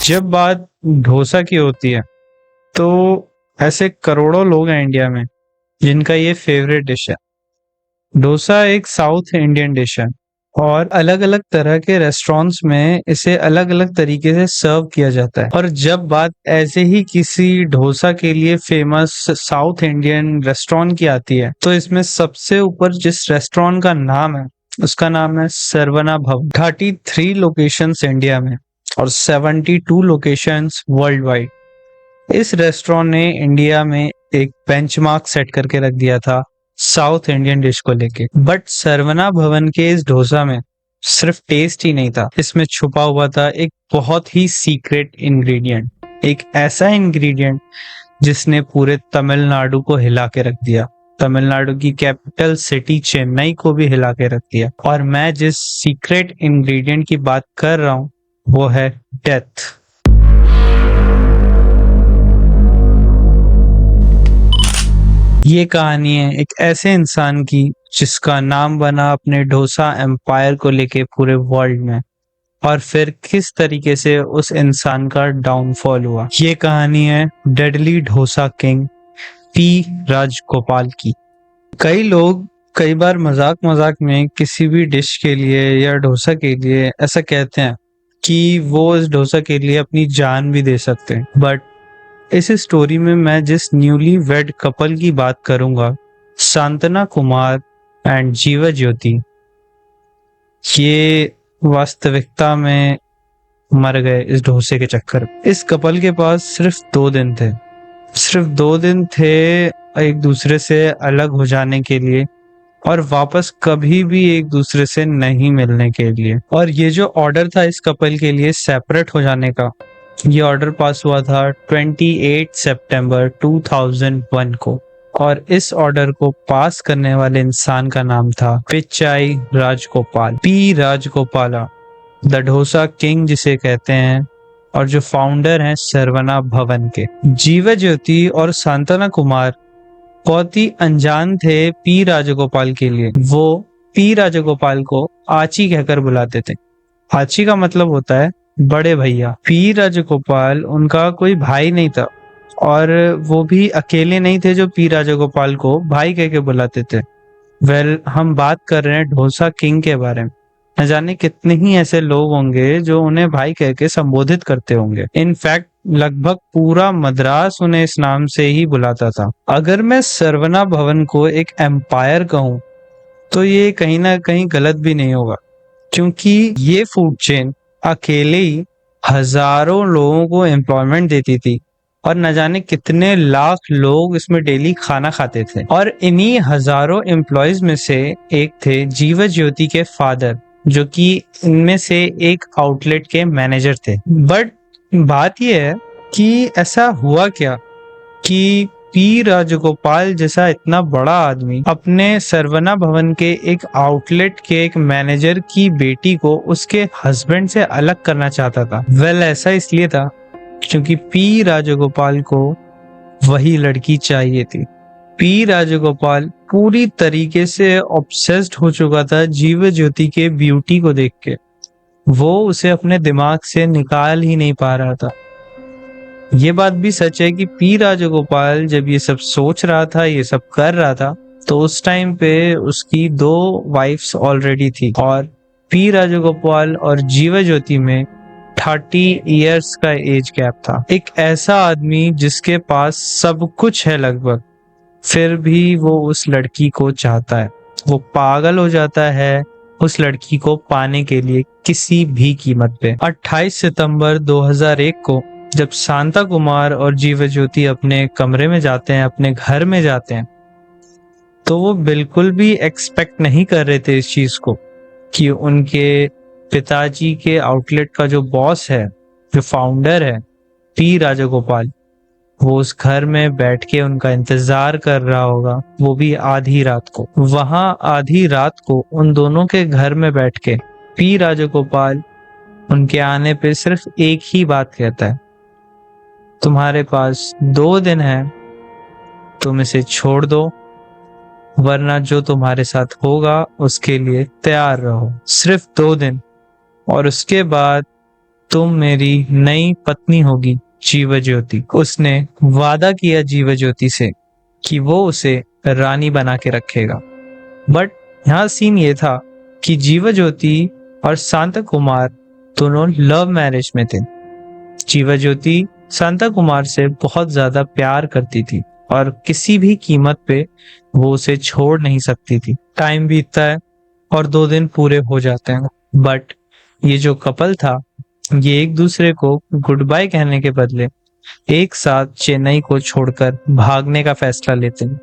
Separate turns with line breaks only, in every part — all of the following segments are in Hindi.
जब बात डोसा की होती है तो ऐसे करोड़ों लोग हैं इंडिया में जिनका ये फेवरेट डिश है। डोसा एक साउथ इंडियन डिश है और अलग अलग तरह के रेस्टोरेंट्स में इसे अलग अलग तरीके से सर्व किया जाता है। और जब बात ऐसे ही किसी डोसा के लिए फेमस साउथ इंडियन रेस्टोरेंट की आती है तो इसमें सबसे ऊपर जिस रेस्टोरेंट का नाम है उसका नाम है सरवना भवन। 33 लोकेशंस इंडिया में और 72 लोकेशंस वर्ल्ड वाइड। इस रेस्टोरेंट ने इंडिया में एक बेंचमार्क सेट करके रख दिया था साउथ इंडियन डिश को लेके। बट सरवना भवन के इस डोसा में सिर्फ टेस्ट ही नहीं था, इसमें छुपा हुआ था एक बहुत ही सीक्रेट इंग्रेडिएंट, एक ऐसा इंग्रेडिएंट जिसने पूरे तमिलनाडु को हिला के रख दिया, तमिलनाडु की कैपिटल सिटी चेन्नई को भी हिला के रख दिया। और मैं जिस सीक्रेट इंग्रेडिएंट की बात कर रहा हूँ वो है डेथ। ये कहानी है एक ऐसे इंसान की जिसका नाम बना अपने डोसा एम्पायर को लेके पूरे वर्ल्ड में, और फिर किस तरीके से उस इंसान का डाउनफॉल हुआ। ये कहानी है deadly dosa king P Rajagopal की। कई लोग कई बार मजाक मजाक में किसी भी डिश के लिए या डोसा के लिए ऐसा कहते हैं कि वो इस डोसा के लिए अपनी जान भी दे सकते हैं। बट इस स्टोरी में मैं जिस न्यूली वेड कपल की बात करूंगा, सांतना कुमार एंड जीवा ज्योति, ये वास्तविकता में मर गए इस डोसे के चक्कर में। इस कपल के पास सिर्फ 2 दिन थे, सिर्फ 2 दिन थे एक दूसरे से अलग हो जाने के लिए और वापस कभी भी एक दूसरे से नहीं मिलने के लिए। और ये जो ऑर्डर था इस कपल के लिए सेपरेट हो जाने का, ये ऑर्डर पास हुआ था 28 सितंबर 2001 को। और इस ऑर्डर को पास करने वाले इंसान का नाम था Pichai Rajagopal, P Rajagopala, the dosa king जिसे कहते हैं, और जो फाउंडर हैं सरवना भवन के। जीवा ज्योति और सांतना कुमार बहुत ही अनजान थे पी राजगोपाल के लिए। वो पी राजगोपाल को आची कहकर बुलाते थे। आची का मतलब होता है बड़े भैया। पी राजगोपाल उनका कोई भाई नहीं था और वो भी अकेले नहीं थे जो पी राजगोपाल को भाई कह के बुलाते थे। हम बात कर रहे हैं डोसा किंग के बारे में। न जाने कितने ही ऐसे लोग होंगे जो उन्हें भाई कह के संबोधित करते होंगे। इनफैक्ट लगभग पूरा मद्रास उन्हें इस नाम से ही बुलाता था। अगर मैं सरवना भवन को एक एम्पायर कहूँ तो ये कहीं ना कहीं गलत भी नहीं होगा, क्योंकि ये फूड चेन अकेले ही हजारों लोगों को एम्प्लॉयमेंट देती थी और न जाने कितने लाख लोग इसमें डेली खाना खाते थे। और इन्हीं हजारों एम्प्लॉयज में से एक थे जीवा ज्योति के फादर, जो कि इनमें से एक आउटलेट के मैनेजर थे। बट बात यह है कि ऐसा हुआ क्या कि पी राजगोपाल जैसा इतना बड़ा आदमी अपने सरवना भवन के एक आउटलेट के एक मैनेजर की बेटी को उसके हस्बैंड से अलग करना चाहता था। ऐसा इसलिए था क्योंकि पी राजगोपाल को वही लड़की चाहिए थी। पी राजगोपाल पूरी तरीके से ऑब्सेस्ड हो चुका था जीवा ज्योति के ब्यूटी को देख के। वो उसे अपने दिमाग से निकाल ही नहीं पा रहा था। ये बात भी सच है कि पी राजगोपाल जब ये सब सोच रहा था, ये सब कर रहा था, तो उस टाइम पे उसकी 2 वाइफ्स ऑलरेडी थी और पी राजगोपाल और जीवा ज्योति में 30 इयर्स का एज गैप था। एक ऐसा आदमी जिसके पास सब कुछ है लगभग, फिर भी वो उस लड़की को चाहता है। वो पागल हो जाता है उस लड़की को पाने के लिए किसी भी कीमत पे। 28 सितंबर 2001 को जब शांता कुमार और जीवा ज्योति अपने कमरे में जाते हैं, अपने घर में जाते हैं, तो वो बिल्कुल भी एक्सपेक्ट नहीं कर रहे थे इस चीज को कि उनके पिताजी के आउटलेट का जो बॉस है, जो फाउंडर है पी राजगोपाल, वो उस घर में बैठ के उनका इंतजार कर रहा होगा, वो भी आधी रात को। वहां आधी रात को उन दोनों के घर में बैठ के पी राजगोपाल उनके आने पे सिर्फ एक ही बात कहता है, तुम्हारे पास 2 दिन है, तुम इसे छोड़ दो, वरना जो तुम्हारे साथ होगा उसके लिए तैयार रहो। सिर्फ 2 दिन। और उसके बाद तुम मेरी नई पत्नी होगी जीव ज्योति। उसने वादा किया जीव ज्योति से कि वो उसे रानी बना के रखेगा। बट यहाँ सीन ये था कि जीव ज्योति और शांता कुमार दोनों लव मैरिज में थे। जीव ज्योति शांता कुमार से बहुत ज्यादा प्यार करती थी और किसी भी कीमत पे वो उसे छोड़ नहीं सकती थी। टाइम बीतता है और 2 दिन पूरे हो जाते हैं, बट ये जो कपल था ये एक दूसरे को गुड बाय कहने के बदले एक साथ चेन्नई को छोड़कर भागने का फैसला लेते हैं,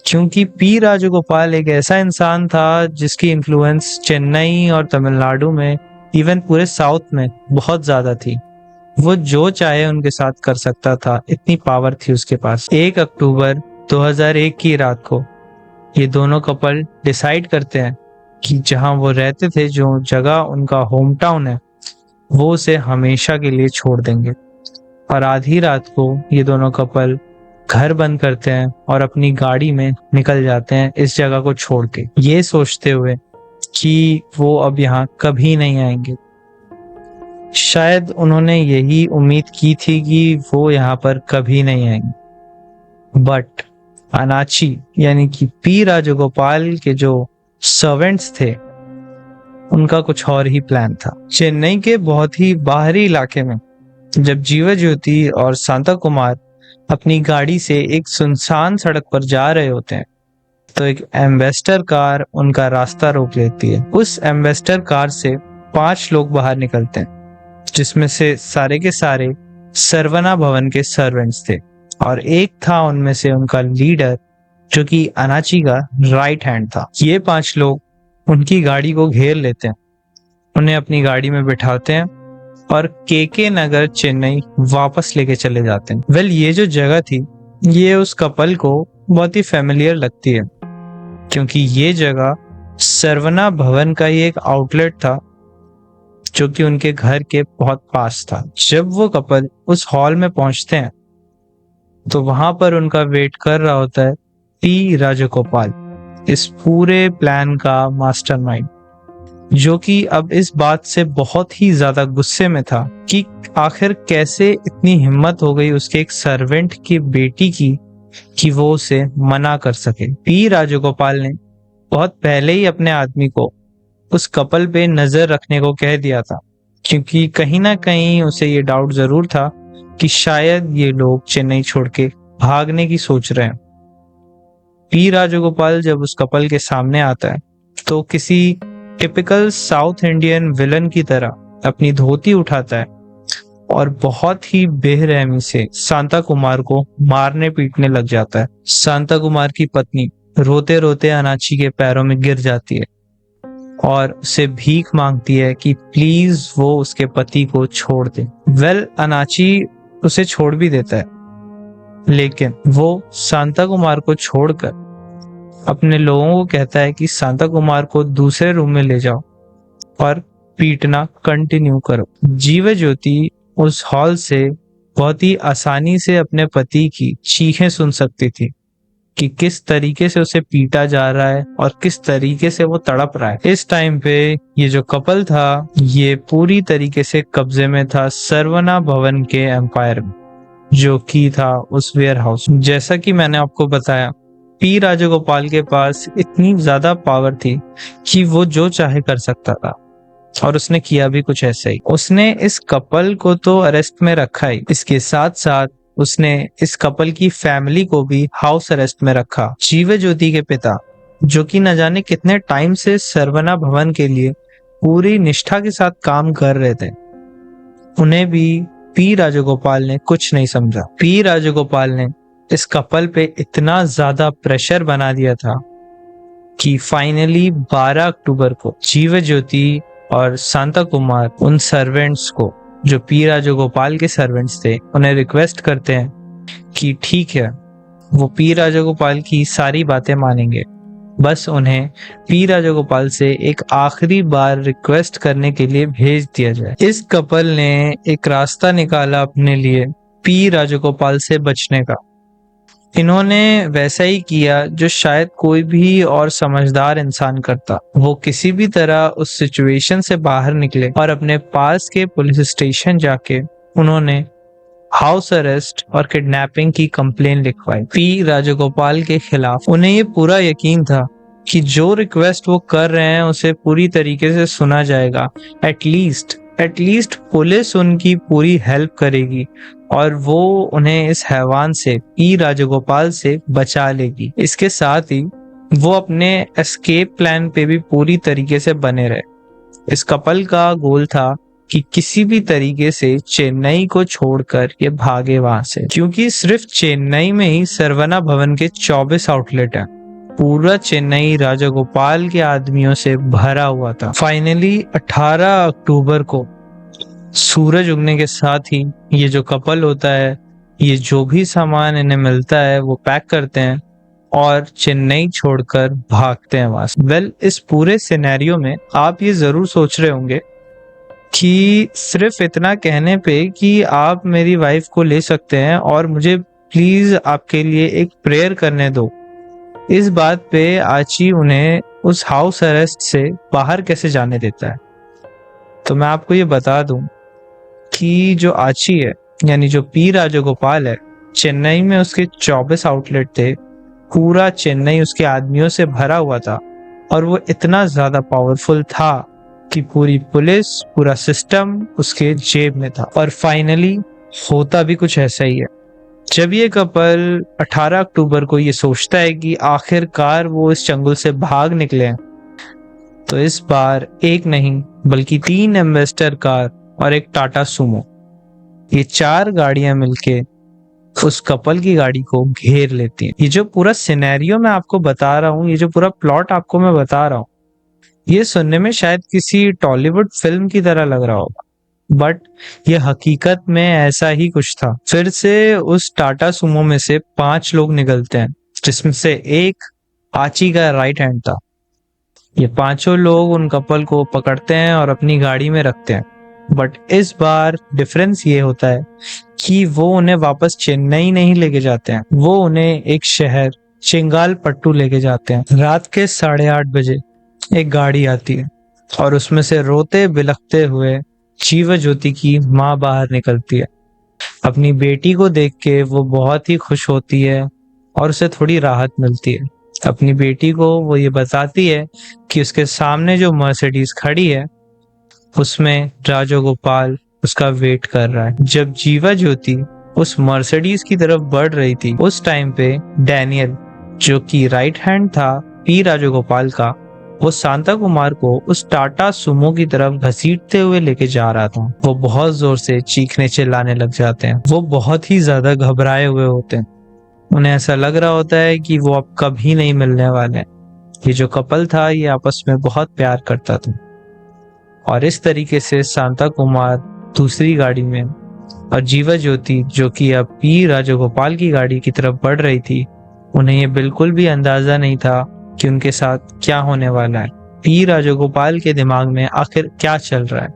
क्योंकि पी राजगोपाल एक ऐसा इंसान था जिसकी इन्फ्लुएंस चेन्नई और तमिलनाडु में, इवन पूरे साउथ में बहुत ज्यादा थी। वो जो चाहे उनके साथ कर सकता था, इतनी पावर थी उसके पास। 1 अक्टूबर 2001 की रात को ये दोनों कपल डिसाइड करते हैं कि जहां वो रहते थे, जो जगह उनका होम टाउन है, वो उसे हमेशा के लिए छोड़ देंगे। और आधी रात को ये दोनों कपल घर बंद करते हैं और अपनी गाड़ी में निकल जाते हैं इस जगह को छोड़ के, ये सोचते हुए कि वो अब यहाँ कभी नहीं आएंगे। शायद उन्होंने यही उम्मीद की थी कि वो यहाँ पर कभी नहीं आएंगे। बट अनाची यानी कि पी राजगोपाल के जो सर्वेंट्स थे, उनका कुछ और ही प्लान था। चेन्नई के बहुत ही बाहरी इलाके में जब जीव ज्योति और शांता कुमार अपनी गाड़ी से एक सुनसान सड़क पर जा रहे होते हैं, तो एक एम्बेसडर कार उनका रास्ता रोक लेती है। उस एम्बेसडर कार से 5 लोग बाहर निकलते हैं, जिसमें से सारे के सारे सरवना भवन के सर्वेंट्स थे, और एक था उनमें से उनका लीडर, जो कि अनाची का राइट हैंड था। ये 5 लोग उनकी गाड़ी को घेर लेते हैं, उन्हें अपनी गाड़ी में बिठाते हैं और केके नगर चेन्नई वापस लेके चले जाते हैं। वेल, ये जो जगह थी ये उस कपल को बहुत ही फेमिलियर लगती है, क्योंकि ये जगह सरवना भवन का ही एक आउटलेट था जो कि उनके घर के बहुत पास था। जब वो कपल उस हॉल में पहुंचते हैं तो वहां पर उनका वेट कर रहा होता है पी राजगोपाल, इस पूरे प्लान का मास्टरमाइंड, जो कि अब इस बात से बहुत ही ज्यादा गुस्से में था कि आखिर कैसे इतनी हिम्मत हो गई उसके एक सर्वेंट की बेटी की कि वो उसे मना कर सके। पी राजगोपाल ने बहुत पहले ही अपने आदमी को उस कपल पे नजर रखने को कह दिया था, क्योंकि कहीं ना कहीं उसे ये डाउट जरूर था कि शायद ये लोग चेन्नई छोड़ के भागने की सोच रहे हैं। पी राजगोपाल जब उस कपल के सामने आता है तो किसी टिपिकल साउथ इंडियन विलन की तरह अपनी धोती उठाता है और बहुत ही बेरहमी से शांता कुमार को मारने पीटने लग जाता है। शांता कुमार की पत्नी रोते रोते अनाची के पैरों में गिर जाती है और उसे भीख मांगती है कि प्लीज वो उसके पति को छोड़ दे। वेल, अनाची उसे छोड़ भी देता है, लेकिन वो शांता कुमार को छोड़कर अपने लोगों को कहता है कि शांता कुमार को दूसरे रूम में ले जाओ और पीटना कंटिन्यू करो। जीव ज्योति उस हॉल से बहुत ही आसानी से अपने पति की चीखें सुन सकती थी कि किस तरीके से उसे पीटा जा रहा है और किस तरीके से वो तड़प रहा है। इस टाइम पे ये जो कपल था ये पूरी तरीके से कब्जे में था सरवना भवन के एम्पायर में, जो कि था उस वेयर हाउस। जैसा कि मैंने आपको बताया, पी राजगोपाल के पास इतनी ज्यादा पावर थी कि वो जो चाहे कर सकता था, और उसने किया भी कुछ ऐसा ही। उसने इस कपल को तो अरेस्ट में रखा ही, इसके साथ साथ उसने इस कपल की फैमिली को भी हाउस अरेस्ट में रखा। जीव ज्योति के पिता, जो कि न जाने कितने टाइम से सरवना भवन के लिए पूरी निष्ठा के साथ काम कर रहे थे, उन्हें भी पी राजगोपाल ने कुछ नहीं समझा। पी राजगोपाल ने इस कपल पे इतना ज्यादा प्रेशर बना दिया था कि फाइनली 12 अक्टूबर को जीव ज्योति और शांता कुमार उन सर्वेंट्स को, जो पी राजगोपाल के सर्वेंट्स थे, उन्हें रिक्वेस्ट करते हैं कि ठीक है, वो पी राजगोपाल की सारी बातें मानेंगे, बस उन्हें पी राजगोपाल से एक आखिरी बार रिक्वेस्ट करने के लिए भेज दिया जाए। इस कपल ने एक रास्ता निकाला अपने लिए पी राजगोपाल से बचने का, इन्होंने वैसा ही किया जो शायद कोई भी और समझदार इंसान करता। वो किसी भी तरह उस सिचुएशन से बाहर निकले और अपने पास के पुलिस स्टेशन जाके उन्होंने हाउस अरेस्ट और किडनैपिंग की कंप्लेन लिखवाई पी राजगोपाल के खिलाफ। उन्हें ये पूरा यकीन था कि जो रिक्वेस्ट वो कर रहे हैं उसे पूरी तरीके से सुना जाएगा। एटलीस्ट पुलिस उनकी पूरी हेल्प करेगी और वो उन्हें इस हैवान से, पी राजगोपाल से बचा लेगी। इसके साथ ही वो अपने एस्केप प्लान पे भी पूरी तरीके से बने रहे। इस कपल का गोल था कि किसी भी तरीके से चेन्नई को छोड़कर ये भागे वहां से, क्योंकि सिर्फ चेन्नई में ही सरवना भवन के 24 आउटलेट हैं। पूरा चेन्नई राजगोपाल के आदमियों से भरा हुआ था। फाइनली 18 अक्टूबर को सूरज उगने के साथ ही ये जो कपल होता है, ये जो भी सामान इन्हें मिलता है वो पैक करते हैं और चेन्नई छोड़कर भागते हैं वहां से। इस पूरे सिनेरियो में आप ये जरूर सोच रहे होंगे कि सिर्फ इतना कहने पे कि आप मेरी वाइफ को ले सकते हैं और मुझे प्लीज आपके लिए एक प्रेयर करने दो, इस बात पे आची उन्हें उस हाउस अरेस्ट से बाहर कैसे जाने देता है। तो मैं आपको ये बता दूं कि जो आची है, यानी जो पी राजगोपाल है, चेन्नई में उसके 24 आउटलेट थे। पूरा चेन्नई उसके आदमियों से भरा हुआ था और वो इतना ज्यादा पावरफुल था कि पूरी पुलिस, पूरा सिस्टम उसके जेब में था। और फाइनली होता भी कुछ ऐसा ही है। जब ये कपल 18 अक्टूबर को ये सोचता है कि आखिरकार वो इस चंगुल से भाग निकले हैं, तो इस बार एक नहीं बल्कि 3 एम्बेसडर कार और एक टाटा सुमो, ये 4 गाड़ियां मिलके उस कपल की गाड़ी को घेर लेती हैं। ये जो पूरा सिनेरियो मैं आपको बता रहा हूँ, ये जो पूरा प्लॉट आपको मैं बता रहा हूँ, ये सुनने में शायद किसी टॉलीवुड फिल्म की तरह लग रहा होगा, बट ये हकीकत में ऐसा ही कुछ था। फिर से उस टाटा सुमो में से 5 लोग निकलते हैं, जिसमें से एक आची का राइट हैंड था। ये 5 लोग उन कपल को पकड़ते हैं और अपनी गाड़ी में रखते हैं। बट इस बार डिफरेंस ये होता है कि वो उन्हें वापस चेन्नई नहीं लेके जाते हैं, वो उन्हें एक शहर चेंगालपट्टू लेके जाते हैं। रात के 8:30 बजे एक गाड़ी आती है और उसमें से रोते बिलखते हुए जीवा ज्योति की माँ बाहर निकलती है। अपनी बेटी को देख के वो बहुत ही खुश होती है और उसे थोड़ी राहत मिलती है। अपनी बेटी को वो ये बताती है कि उसके सामने जो मर्सिडीज खड़ी है उसमें राजगोपाल उसका वेट कर रहा है। जब जीवा ज्योति उस मर्सिडीज की तरफ बढ़ रही थी, उस टाइम पे डैनियल, जो कि राइट हैंड था पी राजगोपाल का, वो शांता कुमार को उस टाटा सुमो की तरफ घसीटते हुए लेके जा रहा था। वो बहुत जोर से चीखने चिल्लाने लग जाते हैं। वो बहुत ही ज्यादा घबराए हुए होते हैं। उन्हें ऐसा लग रहा होता है कि वो अब कभी नहीं मिलने वाले। ये जो कपल था ये आपस में बहुत प्यार करता था। और इस तरीके से शांता कुमार दूसरी गाड़ी में और जीवा ज्योति, जो कि अब पी राजगोपाल की गाड़ी की तरफ बढ़ रही थी, उन्हें ये बिल्कुल भी अंदाजा नहीं था कि उनके साथ क्या होने वाला है। पी राजगोपाल के दिमाग में आखिर क्या चल रहा है,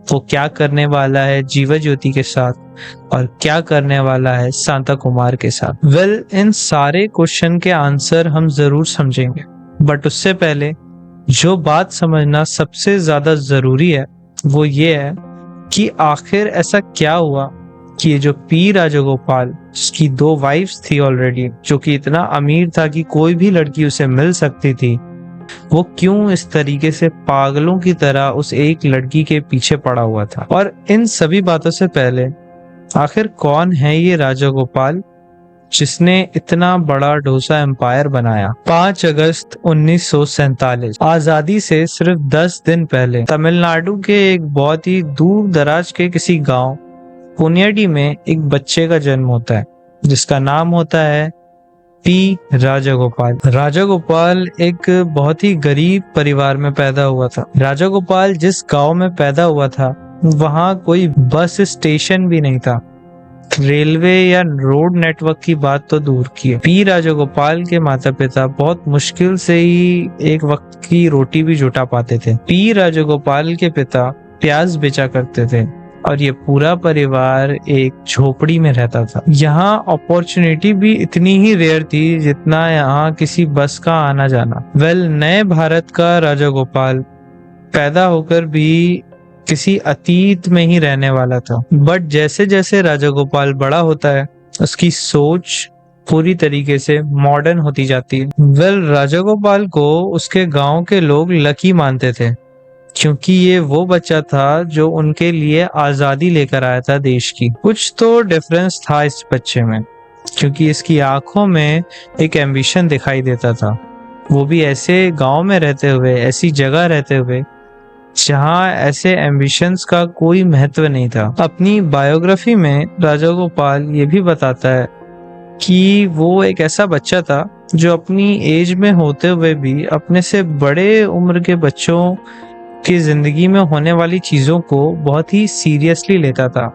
वो क्या करने वाला है जीवा ज्योति के साथ और क्या करने वाला है शांता कुमार के साथ। इन सारे क्वेश्चन के आंसर हम जरूर समझेंगे, बट उससे पहले जो बात समझना सबसे ज्यादा जरूरी है वो ये है कि आखिर ऐसा क्या हुआ कि ये जो पी राजगोपाल, जिसकी 2 वाइफ्स थी ऑलरेडी, जो कि इतना अमीर था कि कोई भी लड़की उसे मिल सकती थी, वो क्यों इस तरीके से पागलों की तरह उस एक लड़की के पीछे पड़ा हुआ था। और इन सभी बातों से पहले आखिर कौन है ये राजगोपाल जिसने इतना बड़ा डोसा एम्पायर बनाया। 5 अगस्त 1947, आजादी से सिर्फ 10 दिन पहले, तमिलनाडु के एक बहुत ही दूर दराज के किसी गांव पुनियाडी में एक बच्चे का जन्म होता है जिसका नाम होता है पी राजगोपाल। राजगोपाल एक बहुत ही गरीब परिवार में पैदा हुआ था। राजगोपाल जिस गांव में पैदा हुआ था वहां कोई बस स्टेशन भी नहीं था, रेलवे या रोड नेटवर्क की बात तो दूर की है। पी राजगोपाल के माता पिता बहुत मुश्किल से ही एक वक्त की रोटी भी जुटा पाते थे। पी राजगोपाल के पिता प्याज बेचा करते थे और ये पूरा परिवार एक झोपड़ी में रहता था। यहाँ अपॉर्चुनिटी भी इतनी ही रेयर थी जितना यहाँ किसी बस का आना जाना। नए भारत का राजा गोपाल पैदा होकर भी किसी अतीत में ही रहने वाला था। बट जैसे जैसे राजा गोपाल बड़ा होता है, उसकी सोच पूरी तरीके से मॉडर्न होती जाती है। राजा गोपाल को उसके गांव के लोग लकी मानते थे, क्योंकि ये वो बच्चा था जो उनके लिए आजादी लेकर आया था देश की। कुछ तो डिफरेंस था इस बच्चे में, क्योंकि इसकी आंखों में एक एम्बिशन दिखाई देता था, वो भी ऐसे गांव में रहते हुए, ऐसी जगह रहते हुए जहां ऐसे एम्बिशंस का कोई महत्व नहीं था। अपनी बायोग्राफी में राजा गोपाल ये भी बताता है कि वो एक ऐसा बच्चा था जो अपनी एज में होते हुए भी अपने से बड़े उम्र के बच्चों की जिंदगी में होने वाली चीजों को बहुत ही सीरियसली लेता था,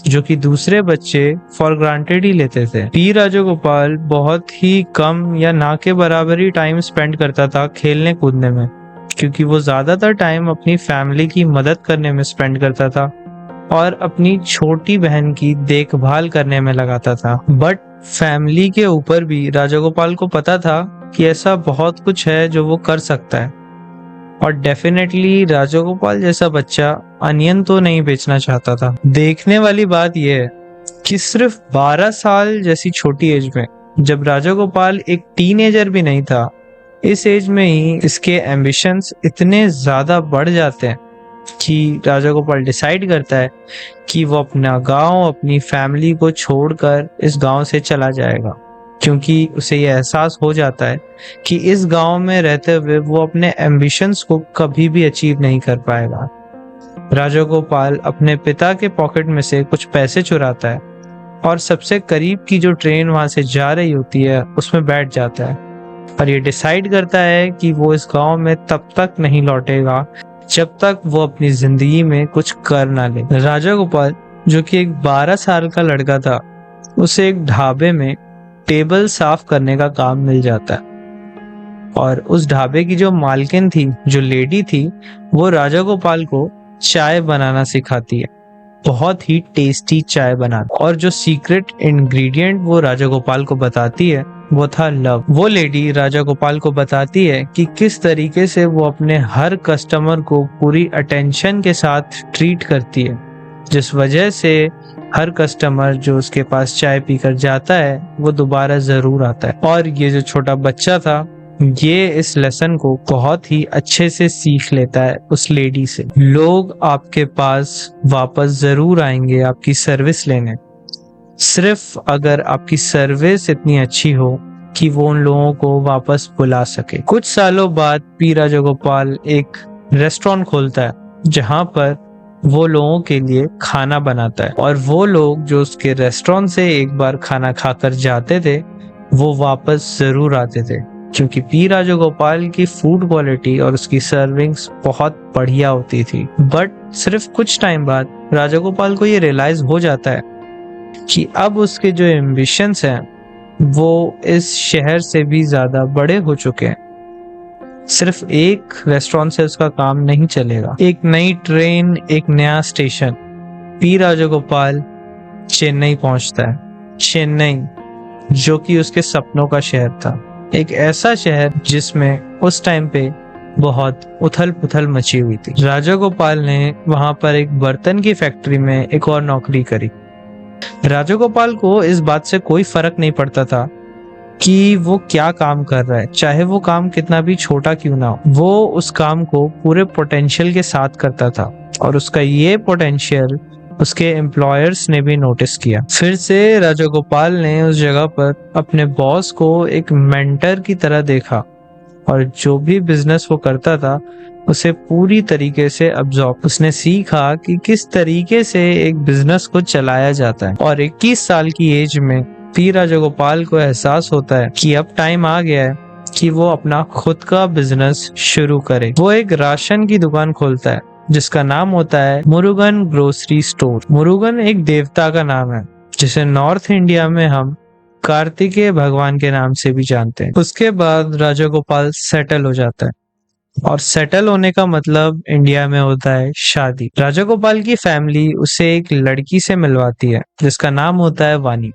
जो कि दूसरे बच्चे फॉर ग्रांटेड ही लेते थे। पी राजगोपाल बहुत ही कम या ना के बराबर ही टाइम स्पेंड करता था खेलने कूदने में, क्योंकि वो ज्यादातर टाइम अपनी फैमिली की मदद करने में स्पेंड करता था और अपनी छोटी बहन की देखभाल करने में लगाता था। बट फैमिली के ऊपर भी राजगोपाल को पता था कि ऐसा बहुत कुछ है जो वो कर सकता है, और डेफिनेटली राजगोपाल जैसा बच्चा अनियन तो नहीं बेचना चाहता था। देखने वाली बात यह है कि सिर्फ 12 साल जैसी छोटी एज में, जब राजगोपाल एक टीनेजर भी नहीं था, इस एज में ही इसके एम्बिशंस इतने ज्यादा बढ़ जाते हैं कि राजगोपाल डिसाइड करता है कि वो अपना गांव, अपनी फैमिली को छोड़कर इस गांव से चला जाएगा, क्योंकि उसे ये एहसास हो जाता है कि इस गांव में रहते हुए वो अपने एम्बिशंस को कभी भी अचीव नहीं कर पाएगा। राजगोपाल अपने पिता के पॉकेट में से कुछ पैसे चुराता है और सबसे करीब की जो ट्रेन वहां से जा रही होती है उसमें बैठ जाता है, और ये डिसाइड करता है कि वो इस गांव में तब तक नहीं लौटेगा जब तक वो अपनी जिंदगी में कुछ कर ना ले। राजगोपाल, जो कि एक 12 साल का लड़का था, उसे एक ढाबे में टेबल साफ करने का काम मिल जाता है, और उस ढाबे की जो मालकिन थी, जो लेडी थी, वो राजगोपाल को चाय बनाना सिखाती है, बहुत ही टेस्टी चाय बनाना। और जो सीक्रेट इंग्रेडिएंट वो राजगोपाल को बताती है वो था लव। वो लेडी राजगोपाल को बताती है कि किस तरीके से वो अपने हर कस्टमर को पूरी अटेंशन के साथ ट्रीट करती है, जिस वजह से हर कस्टमर जो उसके पास चाय पीकर जाता है वो दोबारा जरूर आता है। और ये जो छोटा बच्चा था, ये इस लेसन को बहुत ही अच्छे से सीख लेता है उस लेडी से। लोग आपके पास वापस जरूर आएंगे आपकी सर्विस लेने, सिर्फ अगर आपकी सर्विस इतनी अच्छी हो कि वो उन लोगों को वापस बुला सके। कुछ सालों बाद पी राजगोपाल एक रेस्टोरेंट खोलता है, जहां पर वो लोगों के लिए खाना बनाता है, और वो लोग जो उसके रेस्टोरेंट से एक बार खाना खाकर जाते थे वो वापस जरूर आते थे, क्योंकि पी राजगोपाल की फूड क्वालिटी और उसकी सर्विंग्स बहुत बढ़िया होती थी। बट सिर्फ कुछ टाइम बाद राजगोपाल को ये रियलाइज हो जाता है कि अब उसके जो एम्बिशंस हैं वो इस शहर से भी ज्यादा बड़े हो चुके हैं। सिर्फ एक रेस्टोरेंट से उसका काम नहीं चलेगा। एक नई ट्रेन, एक नया स्टेशन। पी राजगोपाल चेन्नई पहुंचता है। चेन्नई, जो कि उसके सपनों का शहर था, एक ऐसा शहर जिसमें उस टाइम पे बहुत उथल पुथल मची हुई थी। राजगोपाल ने वहां पर एक बर्तन की फैक्ट्री में एक और नौकरी करी। राजगोपाल को इस बात से कोई फर्क नहीं पड़ता था कि वो क्या काम कर रहा है, चाहे वो काम कितना भी छोटा क्यों ना हो, वो उस काम को पूरे पोटेंशियल के साथ करता था, और उसका ये पोटेंशियल उसके एम्प्लॉयर्स ने भी नोटिस किया। फिर से राजगोपाल ने उस जगह पर अपने बॉस को एक मेंटर की तरह देखा, और जो भी बिजनेस वो करता था उसे पूरी तरीके से अब्सॉर्ब। उसने सीखा कि किस तरीके से एक बिजनेस को चलाया जाता है, और 21 साल की एज में पी राजगोपाल को एहसास होता है कि अब टाइम आ गया है कि वो अपना खुद का बिजनेस शुरू करे। वो एक राशन की दुकान खोलता है जिसका नाम होता है मुरुगन ग्रोसरी स्टोर। मुरुगन एक देवता का नाम है जिसे नॉर्थ इंडिया में हम कार्तिकेय भगवान के नाम से भी जानते हैं। उसके बाद राजगोपाल सेटल हो जाता है। और सेटल होने का मतलब इंडिया में होता है शादी। राजा गोपाल की फैमिली उसे एक लड़की से मिलवाती है जिसका नाम होता है वानी,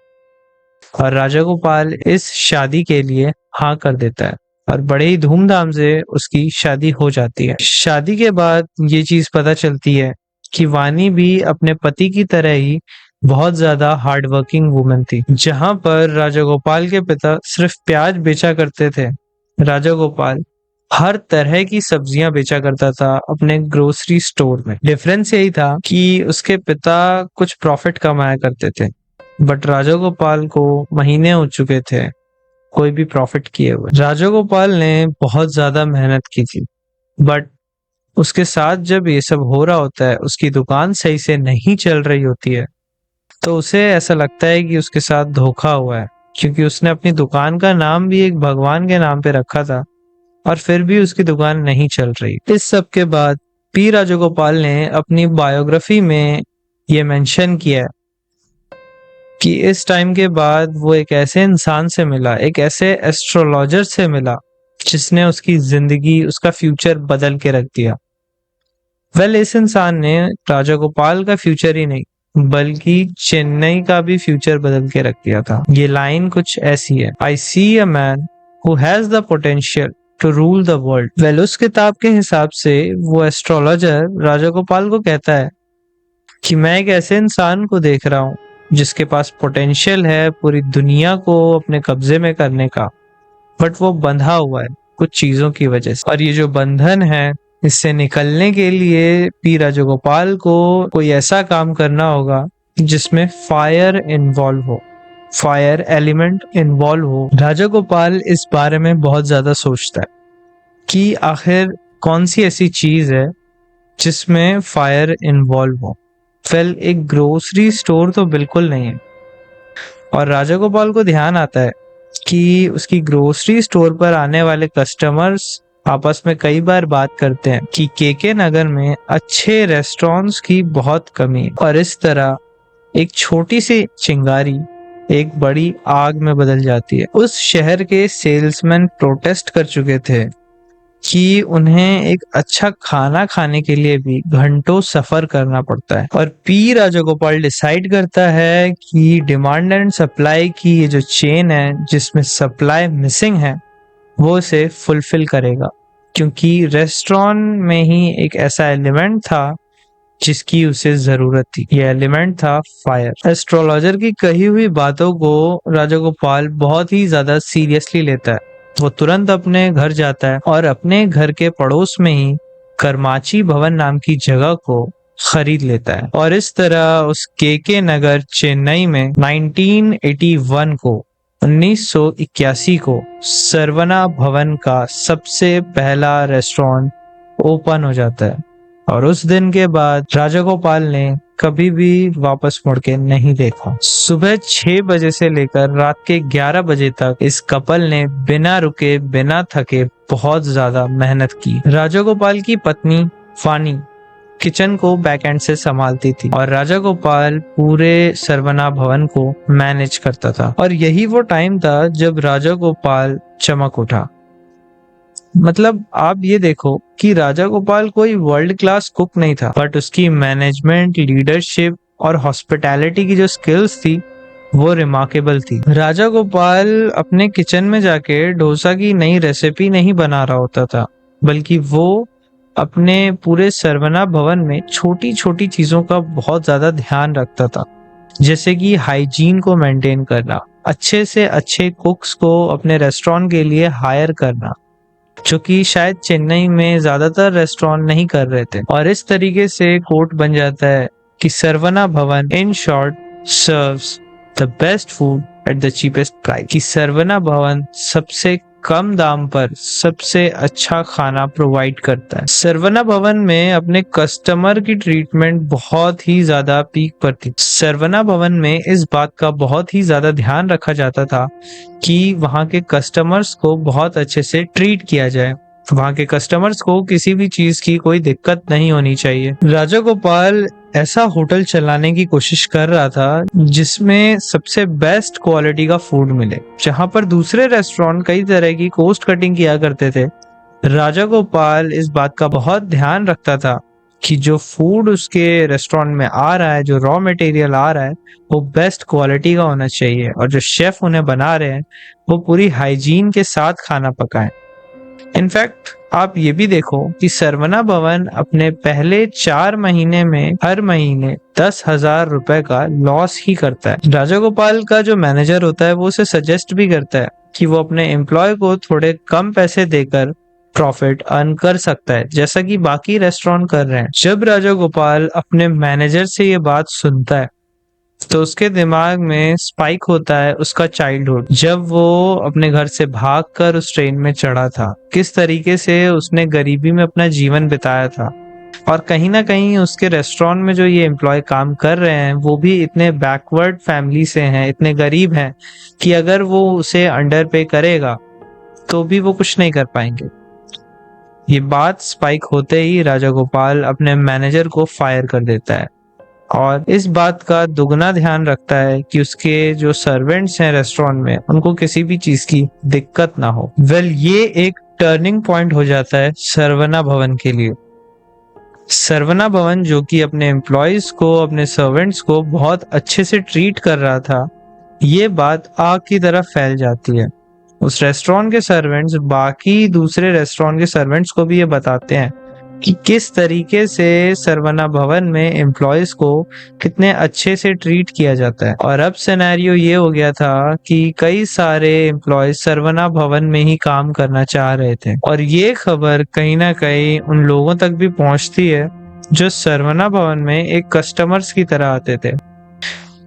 और राजा गोपाल इस शादी के लिए हाँ कर देता है और बड़े ही धूमधाम से उसकी शादी हो जाती है। शादी के बाद ये चीज पता चलती है कि वानी भी अपने पति की तरह ही बहुत ज्यादा हार्ड वर्किंग वुमन थी। जहां पर राजा गोपाल के पिता सिर्फ प्याज बेचा करते थे, राजा गोपाल हर तरह की सब्जियां बेचा करता था अपने ग्रोसरी स्टोर में। डिफरेंस यही था कि उसके पिता कुछ प्रॉफिट कमाया करते थे, बट राजा गोपाल को महीने हो चुके थे कोई भी प्रॉफिट किए हुए। राजा गोपाल ने बहुत ज्यादा मेहनत की थी, बट उसके साथ जब ये सब हो रहा होता है, उसकी दुकान सही से नहीं चल रही होती है, तो उसे ऐसा लगता है कि उसके साथ धोखा हुआ है, क्योंकि उसने अपनी दुकान का नाम भी एक भगवान के नाम पे रखा था और फिर भी उसकी दुकान नहीं चल रही। इस सब के बाद पी राजगोपाल ने अपनी बायोग्राफी में ये मेंशन किया है कि इस टाइम के बाद वो एक ऐसे इंसान से मिला, एक ऐसे एस्ट्रोलॉजर से मिला जिसने उसकी जिंदगी, उसका फ्यूचर बदल के रख दिया। इस इंसान ने राजा गोपाल का फ्यूचर ही नहीं बल्कि चेन्नई का भी फ्यूचर बदल के रख दिया था। ये लाइन कुछ ऐसी है, I see a man who has the potential to rule the world. उस किताब के हिसाब से वो एस्ट्रोलॉजर राजा गोपाल को कहता है कि मैं एक ऐसे इंसान को देख रहा हूँ जिसके पास पोटेंशियल है पूरी दुनिया को अपने कब्जे में करने का, बट वो बंधा हुआ है कुछ चीजों की वजह से। और ये जो बंधन है, इससे निकलने के लिए पी राजगोपाल को कोई ऐसा काम करना होगा जिसमें फायर इन्वॉल्व हो, फायर एलिमेंट इन्वॉल्व हो। राजा गोपाल इस बारे में बहुत ज्यादा सोचता है कि आखिर कौन सी ऐसी चीज है जिसमें फायर इन्वॉल्व हो। एक ग्रोसरी स्टोर तो बिल्कुल नहीं है। और राजा गोपाल को ध्यान आता है कि उसकी ग्रोसरी स्टोर पर आने वाले कस्टमर्स आपस में कई बार बात करते हैं कि केके नगर में अच्छे रेस्टोरेंट्स की बहुत कमी है, और इस तरह एक छोटी सी चिंगारी एक बड़ी आग में बदल जाती है। उस शहर के सेल्समैन प्रोटेस्ट कर चुके थे कि उन्हें एक अच्छा खाना खाने के लिए भी घंटों सफर करना पड़ता है, और पी राजगोपाल डिसाइड करता है कि डिमांड एंड सप्लाई की ये जो चेन है जिसमें सप्लाई मिसिंग है वो इसे फुलफिल करेगा, क्योंकि रेस्टोरेंट में ही एक ऐसा एलिमेंट था जिसकी उसे जरूरत थी। ये एलिमेंट था फायर। एस्ट्रोलॉजर की कही हुई बातों को राजगोपाल बहुत ही ज्यादा सीरियसली लेता है। वो तुरंत अपने घर जाता है और अपने घर के पड़ोस में ही करमाची भवन नाम की जगह को खरीद लेता है, और इस तरह उस केके नगर चेन्नई में 1981 को सरवना भवन का सबसे पहला रेस्टोरेंट ओपन हो जाता है। और उस दिन के बाद राजा गोपाल ने कभी भी वापस मुड़ के नहीं देखा। सुबह 6 बजे से लेकर रात के 11 बजे तक इस कपल ने बिना रुके बिना थके बहुत ज्यादा मेहनत की। राजा गोपाल की पत्नी फानी किचन को बैक एंड से संभालती थी और राजा गोपाल पूरे सरवना भवन को मैनेज करता था। और यही वो टाइम था जब राजा गोपाल चमक उठा। मतलब आप ये देखो कि राजा गोपाल कोई वर्ल्ड क्लास कुक नहीं था, बट उसकी मैनेजमेंट, लीडरशिप और हॉस्पिटैलिटी की जो स्किल्स थी वो रिमार्केबल थी। राजा गोपाल अपने किचन में जाके डोसा की नई रेसिपी नहीं बना रहा होता था, बल्कि वो अपने पूरे सरवना भवन में छोटी छोटी चीजों का बहुत ज्यादा ध्यान रखता था, जैसे कि हाइजीन को मेंटेन करना, अच्छे से अच्छे कुक्स को अपने रेस्टोरेंट के लिए हायर करना, जो कि शायद चेन्नई में ज्यादातर रेस्टोरेंट नहीं कर रहे थे। और इस तरीके से कोट बन जाता है कि सरवना भवन in short serves the best food at the cheapest price. कि सरवना भवन सबसे कम दाम पर सबसे अच्छा खाना प्रोवाइड करता है। सरवना भवन में अपने कस्टमर की ट्रीटमेंट बहुत ही ज्यादा पीक पर थी। सरवना भवन में इस बात का बहुत ही ज्यादा ध्यान रखा जाता था कि वहाँ के कस्टमर्स को बहुत अच्छे से ट्रीट किया जाए, वहाँ के कस्टमर्स को किसी भी चीज की कोई दिक्कत नहीं होनी चाहिए। राजा गोपाल ऐसा होटल चलाने की कोशिश कर रहा था जिसमें सबसे बेस्ट क्वालिटी का फूड मिले। जहाँ पर दूसरे रेस्टोरेंट कई तरह की कॉस्ट कटिंग किया करते थे, राजा गोपाल इस बात का बहुत ध्यान रखता था कि जो फूड उसके रेस्टोरेंट में आ रहा है, जो रॉ मटेरियल आ रहा है, वो बेस्ट क्वालिटी का होना चाहिए और जो शेफ उन्हें बना रहे हैं वो पूरी हाइजीन के साथ खाना पकाएं। इनफैक्ट आप ये भी देखो कि सरवना भवन अपने पहले 4 महीने में हर महीने 10,000 रुपए का लॉस ही करता है। राजा गोपाल का जो मैनेजर होता है वो उसे सजेस्ट भी करता है कि वो अपने एम्प्लॉय को थोड़े कम पैसे देकर प्रॉफिट अर्न कर सकता है, जैसा कि बाकी रेस्टोरेंट कर रहे हैं। जब राजा गोपाल अपने मैनेजर से ये बात सुनता है तो उसके दिमाग में स्पाइक होता है उसका चाइल्डहुड, जब वो अपने घर से भागकर उस ट्रेन में चढ़ा था, किस तरीके से उसने गरीबी में अपना जीवन बिताया था। और कहीं ना कहीं उसके रेस्टोरेंट में जो ये एम्प्लॉय काम कर रहे हैं वो भी इतने बैकवर्ड फैमिली से हैं, इतने गरीब हैं कि अगर वो उसे अंडर पे करेगा तो भी वो कुछ नहीं कर पाएंगे। ये बात स्पाइक होते ही राजा गोपाल अपने मैनेजर को फायर कर देता है और इस बात का दुगना ध्यान रखता है कि उसके जो सर्वेंट्स हैं रेस्टोरेंट में उनको किसी भी चीज की दिक्कत ना हो। ये एक टर्निंग पॉइंट हो जाता है सरवना भवन के लिए। सरवना भवन जो कि अपने एम्प्लॉयज को, अपने सर्वेंट्स को बहुत अच्छे से ट्रीट कर रहा था, ये बात आग की तरह फैल जाती है। उस रेस्टोरेंट के सर्वेंट्स बाकी दूसरे रेस्टोरेंट के सर्वेंट्स को भी ये बताते हैं कि किस तरीके से सरवना भवन में एम्प्लॉयज को कितने अच्छे से ट्रीट किया जाता है। और अब सिनेरियो ये हो गया था कि कई सारे एम्प्लॉयज सरवना भवन में ही काम करना चाह रहे थे और ये खबर कहीं ना कहीं उन लोगों तक भी पहुंचती है जो सरवना भवन में एक कस्टमर्स की तरह आते थे।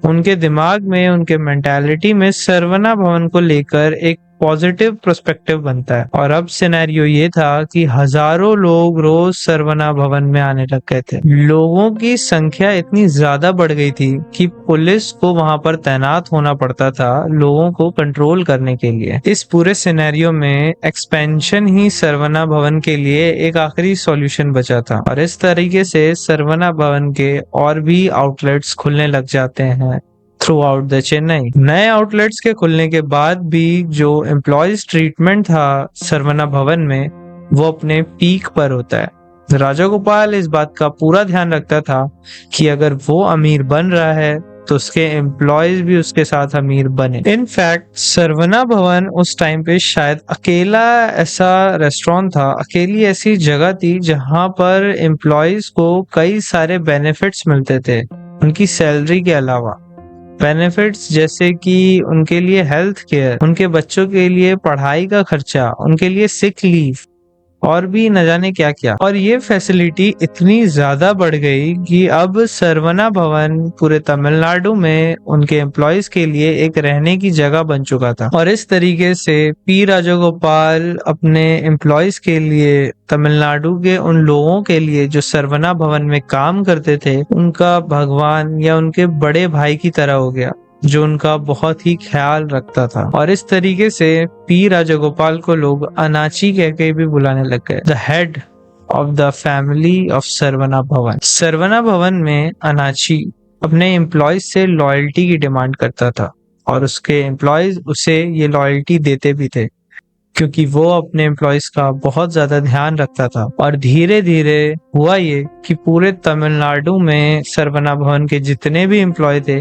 उनके दिमाग में, उनके मेंटालिटी में सरवना भवन को लेकर एक पॉजिटिव पर्सपेक्टिव बनता है। और अब सिनेरियो ये था कि हजारों लोग रोज सरवना भवन में आने लग गए थे। लोगों की संख्या इतनी ज्यादा बढ़ गई थी कि पुलिस को वहां पर तैनात होना पड़ता था लोगों को कंट्रोल करने के लिए। इस पूरे सिनेरियो में एक्सपेंशन ही सरवना भवन के लिए एक आखिरी सॉल्यूशन बचा था और इस तरीके से सरवना भवन के और भी आउटलेट्स खुलने लग जाते हैं थ्रू आउट द चेन्नई। नए आउटलेट्स के खुलने के बाद भी जो एम्प्लॉयज ट्रीटमेंट था सरवना भवन में वो अपने पीक पर होता है। राजा गोपाल इस बात का पूरा ध्यान रखता था कि अगर वो अमीर बन रहा है तो उसके एम्प्लॉयज भी उसके साथ अमीर बने। इनफैक्ट सरवना भवन उस टाइम पे शायद अकेला ऐसा रेस्टोरेंट था, अकेली ऐसी जगह थी जहां पर एम्प्लॉयज को कई सारे बेनिफिट्स मिलते थे उनकी सैलरी के अलावा। बेनिफिट्स जैसे कि उनके लिए हेल्थ केयर, उनके बच्चों के लिए पढ़ाई का खर्चा, उनके लिए सिक लीव और भी न जाने क्या क्या। और ये फैसिलिटी इतनी ज्यादा बढ़ गई कि अब सरवना भवन पूरे तमिलनाडु में उनके एम्प्लॉयज के लिए एक रहने की जगह बन चुका था। और इस तरीके से पी राजगोपाल अपने एम्प्लॉयज के लिए, तमिलनाडु के उन लोगों के लिए जो सरवना भवन में काम करते थे, उनका भगवान या उनके बड़े भाई की तरह हो गया, जो उनका बहुत ही ख्याल रखता था। और इस तरीके से पी राजगोपाल को लोग अनाची कह के भी बुलाने लग गए, the head of the family of Saravana भवन। सरवना भवन में अनाची अपने एम्प्लॉयज से लॉयल्टी की डिमांड करता था और उसके एम्प्लॉयज उसे ये लॉयल्टी देते भी थे क्योंकि वो अपने एम्प्लॉयज का बहुत ज्यादा ध्यान रखता था। और धीरे धीरे हुआ ये कि पूरे तमिलनाडु में सरवना भवन के जितने भी एम्प्लॉय थे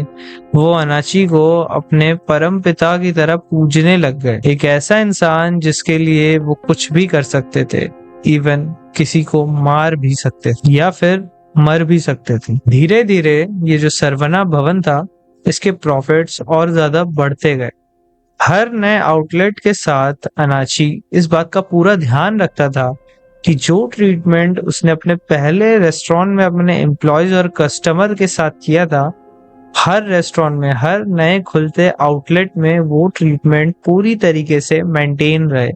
वो अनाची को अपने परम पिता की तरह पूजने लग गए। एक ऐसा इंसान जिसके लिए वो कुछ भी कर सकते थे, इवन किसी को मार भी सकते थे या फिर मर भी सकते थे। धीरे धीरे ये जो सरवना भवन था इसके प्रॉफिट्स और ज्यादा बढ़ते गए। हर नए आउटलेट के साथ अनाची इस बात का पूरा ध्यान रखता था कि जो ट्रीटमेंट उसने अपने पहले रेस्टोरेंट में अपने एम्प्लॉयज और कस्टमर के साथ किया था, हर रेस्टोरेंट में, हर नए खुलते आउटलेट में वो ट्रीटमेंट पूरी तरीके से मेंटेन रहे।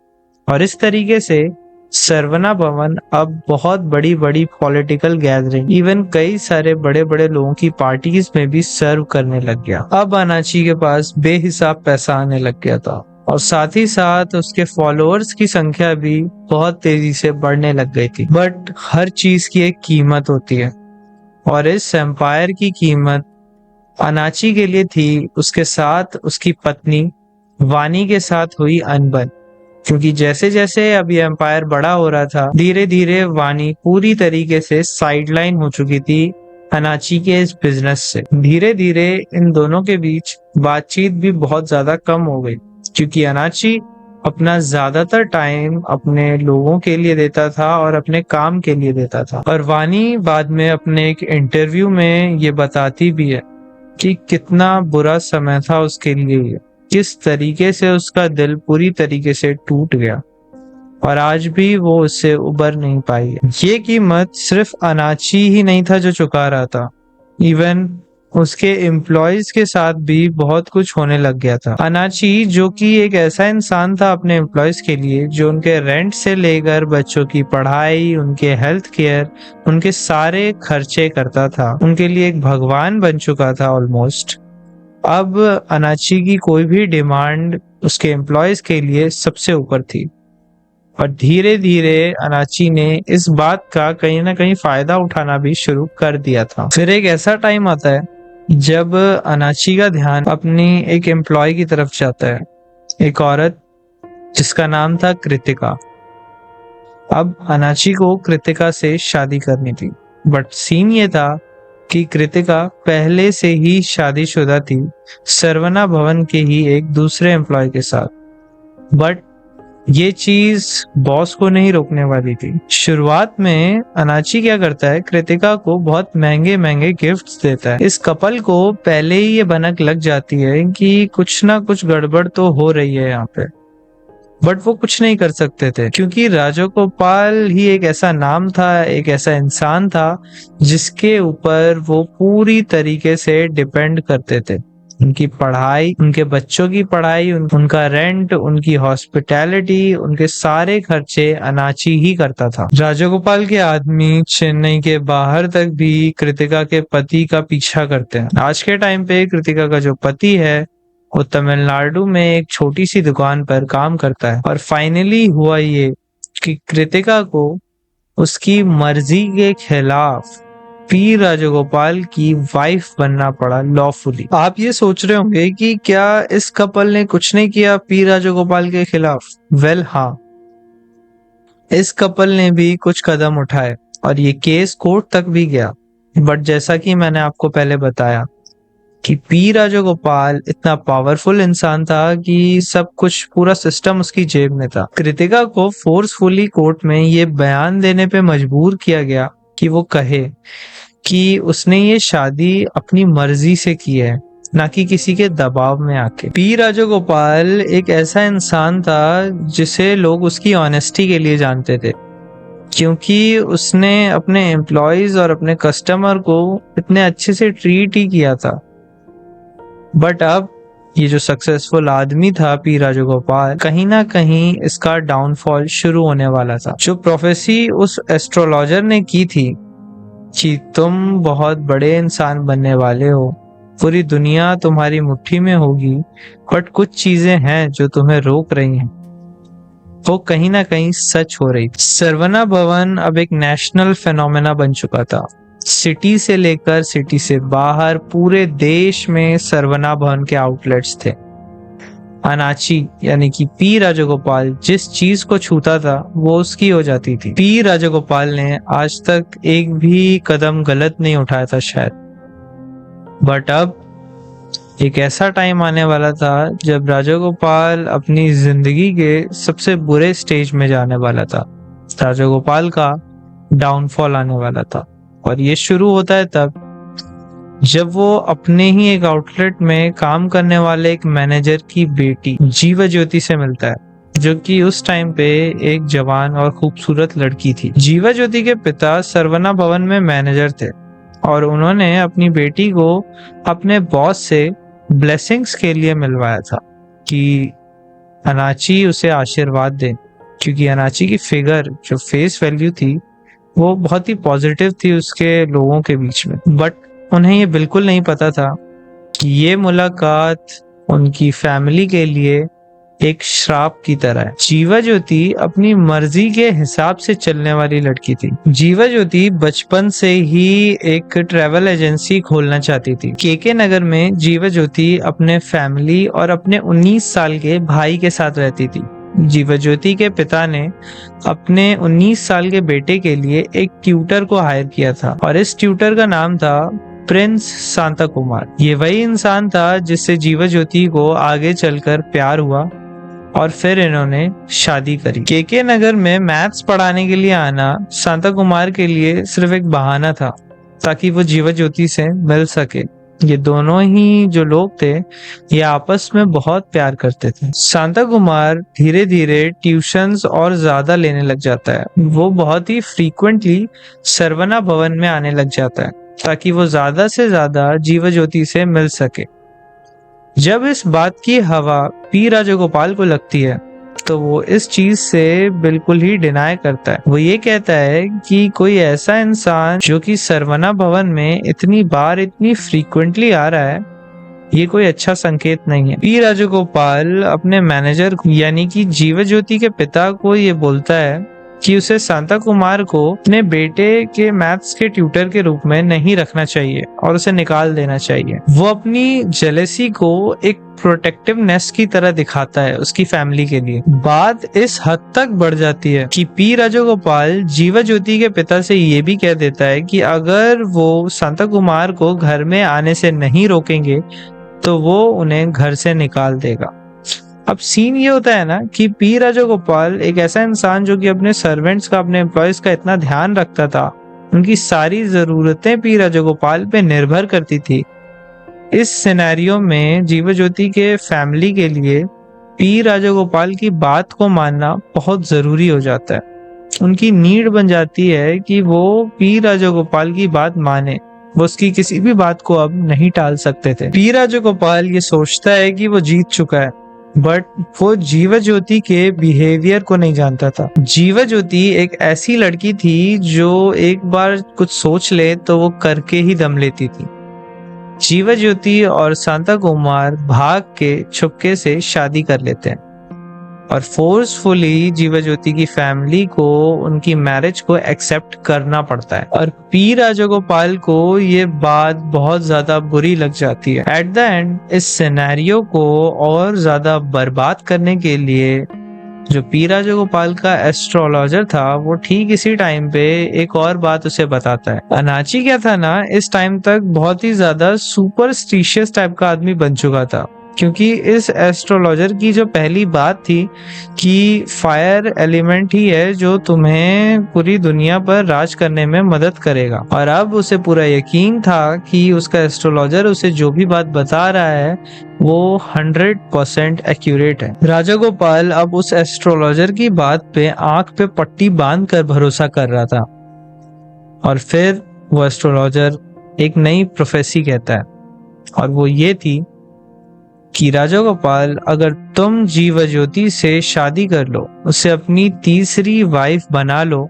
और इस तरीके से सरवना भवन अब बहुत बड़ी बड़ी पॉलिटिकल गैदरिंग, इवन कई सारे बड़े बड़े लोगों की पार्टीज में भी सर्व करने लग गया। अब अनाची के पास बेहिसाब पैसा आने लग गया था और साथ ही साथ उसके फॉलोअर्स की संख्या भी बहुत तेजी से बढ़ने लग गई थी। बट हर चीज की एक कीमत होती है और इस एम्पायर की कीमत अनाची के लिए थी उसके साथ उसकी पत्नी वानी के साथ हुई अनबन। क्योंकि जैसे जैसे अब ये एम्पायर बड़ा हो रहा था, धीरे धीरे वानी पूरी तरीके से साइडलाइन हो चुकी थी अनाची के इस बिजनेस से। धीरे धीरे इन दोनों के बीच बातचीत भी बहुत ज्यादा कम हो गई, क्योंकि अनाची अपना ज्यादातर टाइम अपने लोगों के लिए देता था और अपने काम के लिए देता था। और वानी बाद में अपने एक इंटरव्यू में ये बताती भी है कि कितना बुरा समय था उसके लिए, किस तरीके से उसका दिल पूरी तरीके से टूट गया और आज भी वो उससे उबर नहीं पाई है। ये कीमत सिर्फ अनाची ही नहीं था जो चुका रहा था, इवन उसके एम्प्लॉयज के साथ भी बहुत कुछ होने लग गया था। अनाची जो कि एक ऐसा इंसान था अपने एम्प्लॉयज के लिए, जो उनके रेंट से लेकर बच्चों की पढ़ाई, उनके हेल्थ केयर, उनके सारे खर्चे करता था, उनके लिए एक भगवान बन चुका था ऑलमोस्ट। अब अनाची की कोई भी डिमांड उसके एम्प्लॉयज के लिए सबसे ऊपर थी और धीरे धीरे अनाची ने इस बात का कहीं ना कहीं फायदा उठाना भी शुरू कर दिया था। फिर एक ऐसा टाइम आता है जब अनाची का ध्यान अपनी एक एम्प्लॉय की तरफ जाता है, एक औरत जिसका नाम था कृतिका। अब अनाची को कृतिका से शादी करनी थी, बट सीन ये था कि कृतिका पहले से ही शादीशुदा थी सरवना भवन के ही एक दूसरे एम्प्लॉय के साथ। बट ये चीज बॉस को नहीं रोकने वाली थी। शुरुआत में अनाची क्या करता है, कृतिका को बहुत महंगे महंगे गिफ्ट्स देता है। इस कपल को पहले ही ये भनक लग जाती है कि कुछ ना कुछ गड़बड़ तो हो रही है यहाँ पे, बट वो कुछ नहीं कर सकते थे, क्योंकि राजगोपाल ही एक ऐसा नाम था, एक ऐसा इंसान था जिसके ऊपर वो पूरी तरीके से डिपेंड करते थे। उनकी पढ़ाई, उनके बच्चों की पढ़ाई, उनका रेंट, उनकी हॉस्पिटैलिटी, उनके सारे खर्चे अनाची ही करता था। राजगोपाल के आदमी चेन्नई के बाहर तक भी कृतिका के पति का पीछा करते हैं। आज के टाइम पे कृतिका का जो पति है वो तमिलनाडु में एक छोटी सी दुकान पर काम करता है। और फाइनली हुआ ये कि कृतिका को उसकी मर्जी के खिलाफ पी राजगोपाल की वाइफ बनना पड़ा लॉफुली। आप ये सोच रहे होंगे कि क्या इस कपल ने कुछ नहीं किया पी राजगोपाल के खिलाफ? वेल हाँ, इस कपल ने भी कुछ कदम उठाए और ये केस कोर्ट तक भी गया। बट जैसा कि मैंने आपको पहले बताया कि पी राजगोपाल इतना पावरफुल इंसान था कि सब कुछ, पूरा सिस्टम उसकी जेब में था। कृतिका को फोर्सफुली कोर्ट में ये बयान देने पे मजबूर किया गया कि वो कहे कि उसने ये शादी अपनी मर्जी से की है, ना कि किसी के दबाव में आके। पी राजगोपाल एक ऐसा इंसान था जिसे लोग उसकी ऑनेस्टी के लिए जानते थे, क्योंकि उसने अपने एम्प्लॉयज और अपने कस्टमर को इतने अच्छे से ट्रीट ही किया था। बट अब ये जो सक्सेसफुल आदमी था पी राजगोपाल, कहीं ना कहीं इसका डाउनफॉल शुरू होने वाला था। जो प्रोफेसी उस एस्ट्रोलॉजर ने की थी कि तुम बहुत बड़े इंसान बनने वाले हो, पूरी दुनिया तुम्हारी मुट्ठी में होगी, बट कुछ चीजें हैं जो तुम्हें रोक रही हैं, वो कहीं ना कहीं सच हो रही। सरवना भवन अब एक नेशनल फेनोमेना बन चुका था। सिटी से लेकर सिटी से बाहर पूरे देश में सरवना भवन के आउटलेट्स थे। अनाची यानी कि पी राजगोपाल जिस चीज को छूता था वो उसकी हो जाती थी। पी राजगोपाल ने आज तक एक भी कदम गलत नहीं उठाया था शायद, बट अब एक ऐसा टाइम आने वाला था जब राजगोपाल अपनी जिंदगी के सबसे बुरे स्टेज में जाने वाला था। राजगोपाल का डाउनफॉल आने वाला था और ये शुरू होता है तब जब वो अपने ही एक आउटलेट में काम करने वाले एक मैनेजर की बेटी जीवा ज्योति से मिलता है, जो कि उस टाइम पे एक जवान और खूबसूरत लड़की थी। जीवा ज्योति के पिता सरवना भवन में मैनेजर थे और उन्होंने अपनी बेटी को अपने बॉस से ब्लेसिंग्स के लिए मिलवाया था कि अनाची उसे आशीर्वाद दे, क्योंकि अनाची की फिगर, जो फेस वैल्यू थी, वो बहुत ही पॉजिटिव थी उसके लोगों के बीच में। बट उन्हें ये बिल्कुल नहीं पता था कि ये मुलाकात उनकी फैमिली के लिए एक श्राप की तरह है। जीवा ज्योति अपनी मर्जी के हिसाब से चलने वाली लड़की थी। जीवा ज्योति बचपन से ही एक ट्रैवल एजेंसी खोलना चाहती थी। केके नगर में जीवा ज्योति अपने फैमिली और अपने 19 साल के भाई के साथ रहती थी। जीवा ज्योति के पिता ने अपने 19 साल के बेटे के लिए एक ट्यूटर को हायर किया था और इस ट्यूटर का नाम था प्रिंस सांता कुमार। ये वही इंसान था जिससे जीवा ज्योति को आगे चलकर प्यार हुआ और फिर इन्होंने शादी करी। केके नगर में मैथ्स पढ़ाने के लिए आना सांता कुमार के लिए सिर्फ एक बहाना था ताकि वो जीवा ज्योति से मिल सके। ये दोनों ही जो लोग थे ये आपस में बहुत प्यार करते थे। सांता कुमार धीरे धीरे ट्यूशंस और ज्यादा लेने लग जाता है। वो बहुत ही फ्रीक्वेंटली सरवना भवन में आने लग जाता है ताकि वो ज्यादा से ज्यादा जीवा ज्योति से मिल सके। जब इस बात की हवा पी राजगोपाल को लगती है तो वो इस चीज से बिल्कुल ही डिनाई करता है। वो ये कहता है कि कोई ऐसा इंसान जो कि सरवना भवन में इतनी बार इतनी फ्रीक्वेंटली आ रहा है ये कोई अच्छा संकेत नहीं है। पी राजगोपाल अपने मैनेजर यानी कि जीवा ज्योति के पिता को ये बोलता है कि उसे सांता कुमार को अपने बेटे के मैथ्स के ट्यूटर के रूप में नहीं रखना चाहिए और उसे निकाल देना चाहिए। वो अपनी जेलेसी को एक प्रोटेक्टिवनेस की तरह दिखाता है उसकी फैमिली के लिए। बात इस हद तक बढ़ जाती है कि पी राजगोपाल जीवा ज्योति के पिता से ये भी कह देता है कि अगर वो सांता कुमार को घर में आने से नहीं रोकेंगे तो वो उन्हें घर से निकाल देगा। अब सीन ये होता है ना कि पी राजगोपाल एक ऐसा इंसान जो कि अपने सर्वेंट्स का अपने एम्प्लॉयज का इतना ध्यान रखता था, उनकी सारी जरूरतें पी राजगोपाल पे निर्भर करती थी। इस सिनेरियो में जीवा ज्योति के फैमिली के लिए पी राजगोपाल की बात को मानना बहुत जरूरी हो जाता है। उनकी नीड बन जाती है कि वो पी राजगोपाल की बात माने। वो उसकी किसी भी बात को अब नहीं टाल सकते थे। पी राजगोपाल ये सोचता है कि वो जीत चुका है बट वो जीवा ज्योति के बिहेवियर को नहीं जानता था। जीवा ज्योति एक ऐसी लड़की थी जो एक बार कुछ सोच ले तो वो करके ही दम लेती थी। जीवा ज्योति और सांता कुमार भाग के छुपके से शादी कर लेते हैं और फोर्सफुली जीवा ज्योति की फैमिली को उनकी मैरिज को एक्सेप्ट करना पड़ता है और पी राजगोपाल को ये बात बहुत ज्यादा बुरी लग जाती है। एट द एंड इस सिनेरियो को और ज्यादा बर्बाद करने के लिए जो पी राजगोपाल का एस्ट्रोलॉजर था वो ठीक इसी टाइम पे एक और बात उसे बताता है। अनाची क्या था ना, इस टाइम तक बहुत ही ज्यादा सुपरस्टिशियस टाइप का आदमी बन चुका था क्योंकि इस एस्ट्रोलॉजर की जो पहली बात थी कि फायर एलिमेंट ही है जो तुम्हें पूरी दुनिया पर राज करने में मदद करेगा और अब उसे पूरा यकीन था कि उसका एस्ट्रोलॉजर उसे जो भी बात बता रहा है वो 100% एक्यूरेट है। राजगोपाल अब उस एस्ट्रोलॉजर की बात पे आंख पे पट्टी बांध कर भरोसा कर रहा था और फिर वो एस्ट्रोलॉजर एक नई प्रोफेसी कहता है और वो ये थी कि राजगोपाल अगर तुम जीवा ज्योति से शादी कर लो, उसे अपनी तीसरी वाइफ बना लो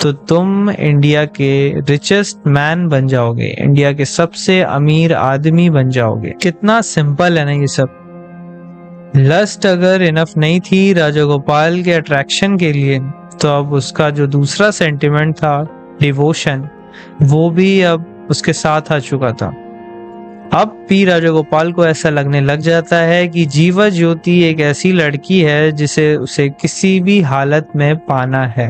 तो तुम इंडिया के रिचेस्ट मैन बन जाओगे, इंडिया के सबसे अमीर आदमी बन जाओगे। कितना सिंपल है ना ये सब। लस्ट अगर इनफ नहीं थी राजगोपाल के अट्रैक्शन के लिए तो अब उसका जो दूसरा सेंटिमेंट था डिवोशन वो भी अब उसके साथ आ चुका था। अब पी राजगोपाल को ऐसा लगने लग जाता है कि जीवा ज्योति एक ऐसी लड़की है जिसे उसे किसी भी हालत में पाना है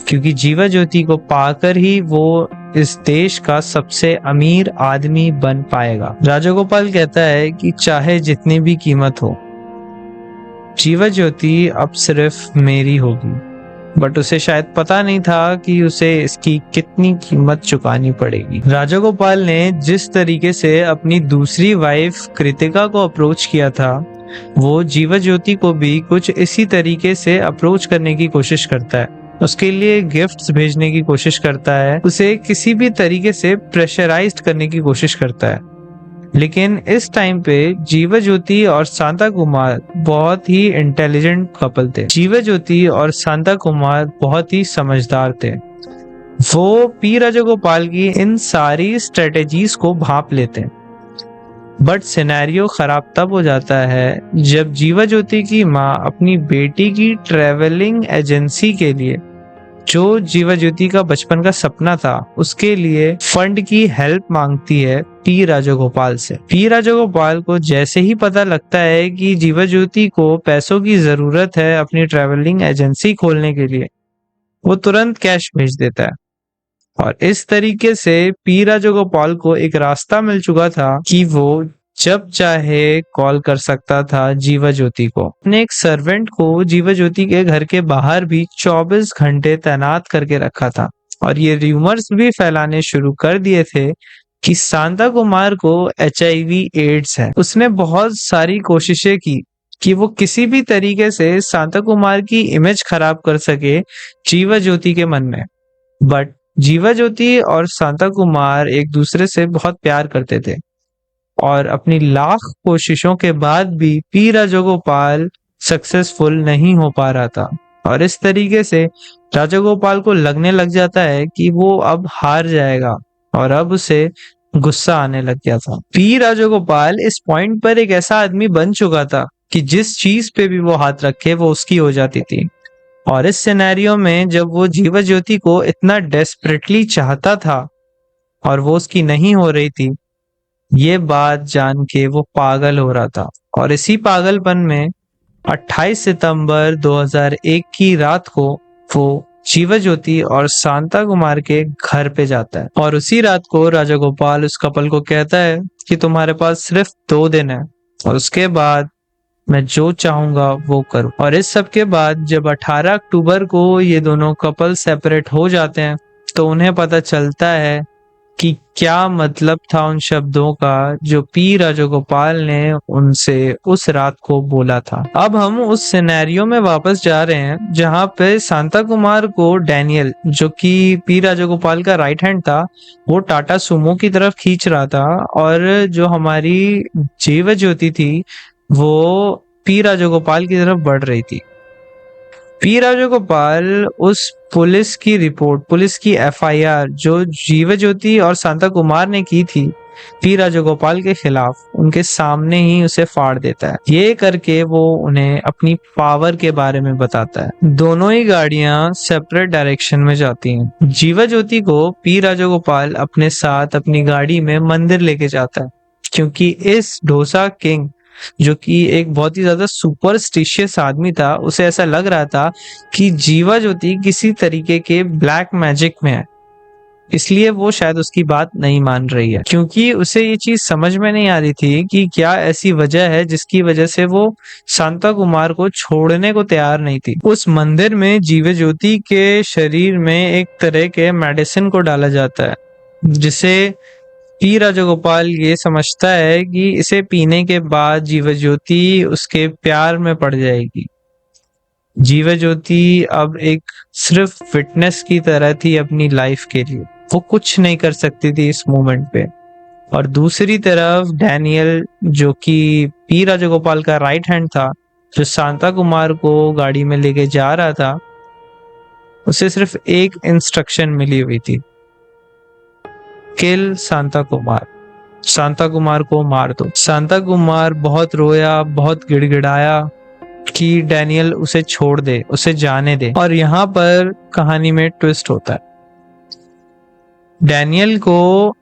क्योंकि जीवा ज्योति को पाकर ही वो इस देश का सबसे अमीर आदमी बन पाएगा। राजगोपाल कहता है कि चाहे जितनी भी कीमत हो जीवा ज्योति अब सिर्फ मेरी होगी, बट उसे शायद पता नहीं था कि उसे इसकी कितनी कीमत चुकानी पड़ेगी। राजगोपाल ने जिस तरीके से अपनी दूसरी वाइफ कृतिका को अप्रोच किया था वो जीवा ज्योति को भी कुछ इसी तरीके से अप्रोच करने की कोशिश करता है। उसके लिए गिफ्ट्स भेजने की कोशिश करता है, उसे किसी भी तरीके से प्रेशराइज्ड करने की कोशिश करता है। लेकिन इस टाइम पे जीवा ज्योति और सांता कुमार बहुत ही इंटेलिजेंट कपल थे। जीवा ज्योति और सांता कुमार बहुत ही समझदार थे। वो पी राजगोपाल की इन सारी स्ट्रेटेजीज को भांप लेते हैं। बट सिनेरियो खराब तब हो जाता है जब जीवा ज्योति की माँ अपनी बेटी की ट्रेवलिंग एजेंसी के लिए जो जीवा ज्योति का बचपन का सपना था उसके लिए फंड की हेल्प मांगती है पी राजगोपाल से। पी राजगोपाल को जैसे ही पता लगता है कि जीवा ज्योति को पैसों की जरूरत है अपनी ट्रैवलिंग एजेंसी खोलने के लिए, वो तुरंत कैश भेज देता है। और इस तरीके से पी राजगोपाल को एक रास्ता मिल चुका था कि वो जब चाहे कॉल कर सकता था जीवा ज्योति को। अपने एक सर्वेंट को जीवा ज्योति के घर के बाहर भी 24 घंटे तैनात करके रखा था और ये र्यूमर्स भी फैलाने शुरू कर दिए थे कि शांता कुमार को HIV एड्स है। उसने बहुत सारी कोशिशें की कि वो किसी भी तरीके से शांता कुमार की इमेज खराब कर सके जीवा ज्योति के मन में, बट जीवा ज्योति और शांता कुमार एक दूसरे से बहुत प्यार करते थे और अपनी लाख कोशिशों के बाद भी पी राजगोपाल सक्सेसफुल नहीं हो पा रहा था। और इस तरीके से राजगोपाल को लगने लग जाता है कि वो अब हार जाएगा और अब उसे गुस्सा आने लग गया था। पी राजगोपाल इस पॉइंट पर एक ऐसा आदमी बन चुका था कि जिस चीज पे भी वो हाथ रखे वो उसकी हो जाती थी। और इस सिनेरियो में जब वो जीवा ज्योति को इतना डेस्परेटली चाहता था और वो उसकी नहीं हो रही थी, ये बात जान के वो पागल हो रहा था। और इसी पागलपन में 28 सितंबर 2001 की रात को वो जीवा ज्योति और शांता कुमार के घर पे जाता है। और उसी रात को राजगोपाल उस कपल को कहता है कि तुम्हारे पास सिर्फ 2 दिन है और उसके बाद मैं जो चाहूंगा वो करूं। और इस सब के बाद जब 18 अक्टूबर को ये दोनों कपल सेपरेट हो जाते हैं तो उन्हें पता चलता है कि क्या मतलब था उन शब्दों का जो पी राजगोपाल ने उनसे उस रात को बोला था। अब हम उस सिनेरियो में वापस जा रहे हैं जहां पे शांता कुमार को डैनियल, जो कि पी राजगोपाल का राइट हैंड था, वो टाटा सुमो की तरफ खींच रहा था और जो हमारी जीवा ज्योति थी वो पी राजगोपाल की तरफ बढ़ रही थी। पी राजगोपाल उस पुलिस की रिपोर्ट, पुलिस की FIR जो जीवा ज्योति और शांता कुमार ने की थी पी राजगोपाल के खिलाफ, उनके सामने ही उसे फाड़ देता है। ये करके वो उन्हें अपनी पावर के बारे में बताता है। दोनों ही गाड़ियां सेपरेट डायरेक्शन में जाती हैं। जीवा ज्योति को पी राजगोपाल अपने साथ अपनी गाड़ी में मंदिर लेके जाता है क्योंकि इस डोसा किंग, जो कि एक बहुत ही ज्यादा सुपरस्टिशियस आदमी था, उसे ऐसा लग रहा था कि जीवा ज्योति किसी तरीके के ब्लैक मैजिक में है, इसलिए वो शायद उसकी बात नहीं मान रही है। क्योंकि उसे ये चीज समझ में नहीं आ रही थी कि क्या ऐसी वजह है जिसकी वजह से वो शांता कुमार को छोड़ने को तैयार नहीं थी। उस मंदिर में जीवा ज्योति के शरीर में एक तरह के मेडिसिन को डाला जाता है जिसे पी राजगोपाल ये समझता है कि इसे पीने के बाद जीवा ज्योति उसके प्यार में पड़ जाएगी। जीवा ज्योति अब एक सिर्फ फिटनेस की तरह थी अपनी लाइफ के लिए, वो कुछ नहीं कर सकती थी इस मोमेंट पे। और दूसरी तरफ डैनियल, जो कि पी राजगोपाल का राइट हैंड था, जो शांता कुमार को गाड़ी में लेके जा रहा था, उसे सिर्फ एक इंस्ट्रक्शन मिली हुई थी, किल शांता कुमार, शांता कुमार को मार दो। शांता कुमार बहुत रोया, बहुत गिड़गिड़ाया कि डैनियल उसे छोड़ दे, उसे जाने दे। और यहाँ पर कहानी में ट्विस्ट होता है। डैनियल को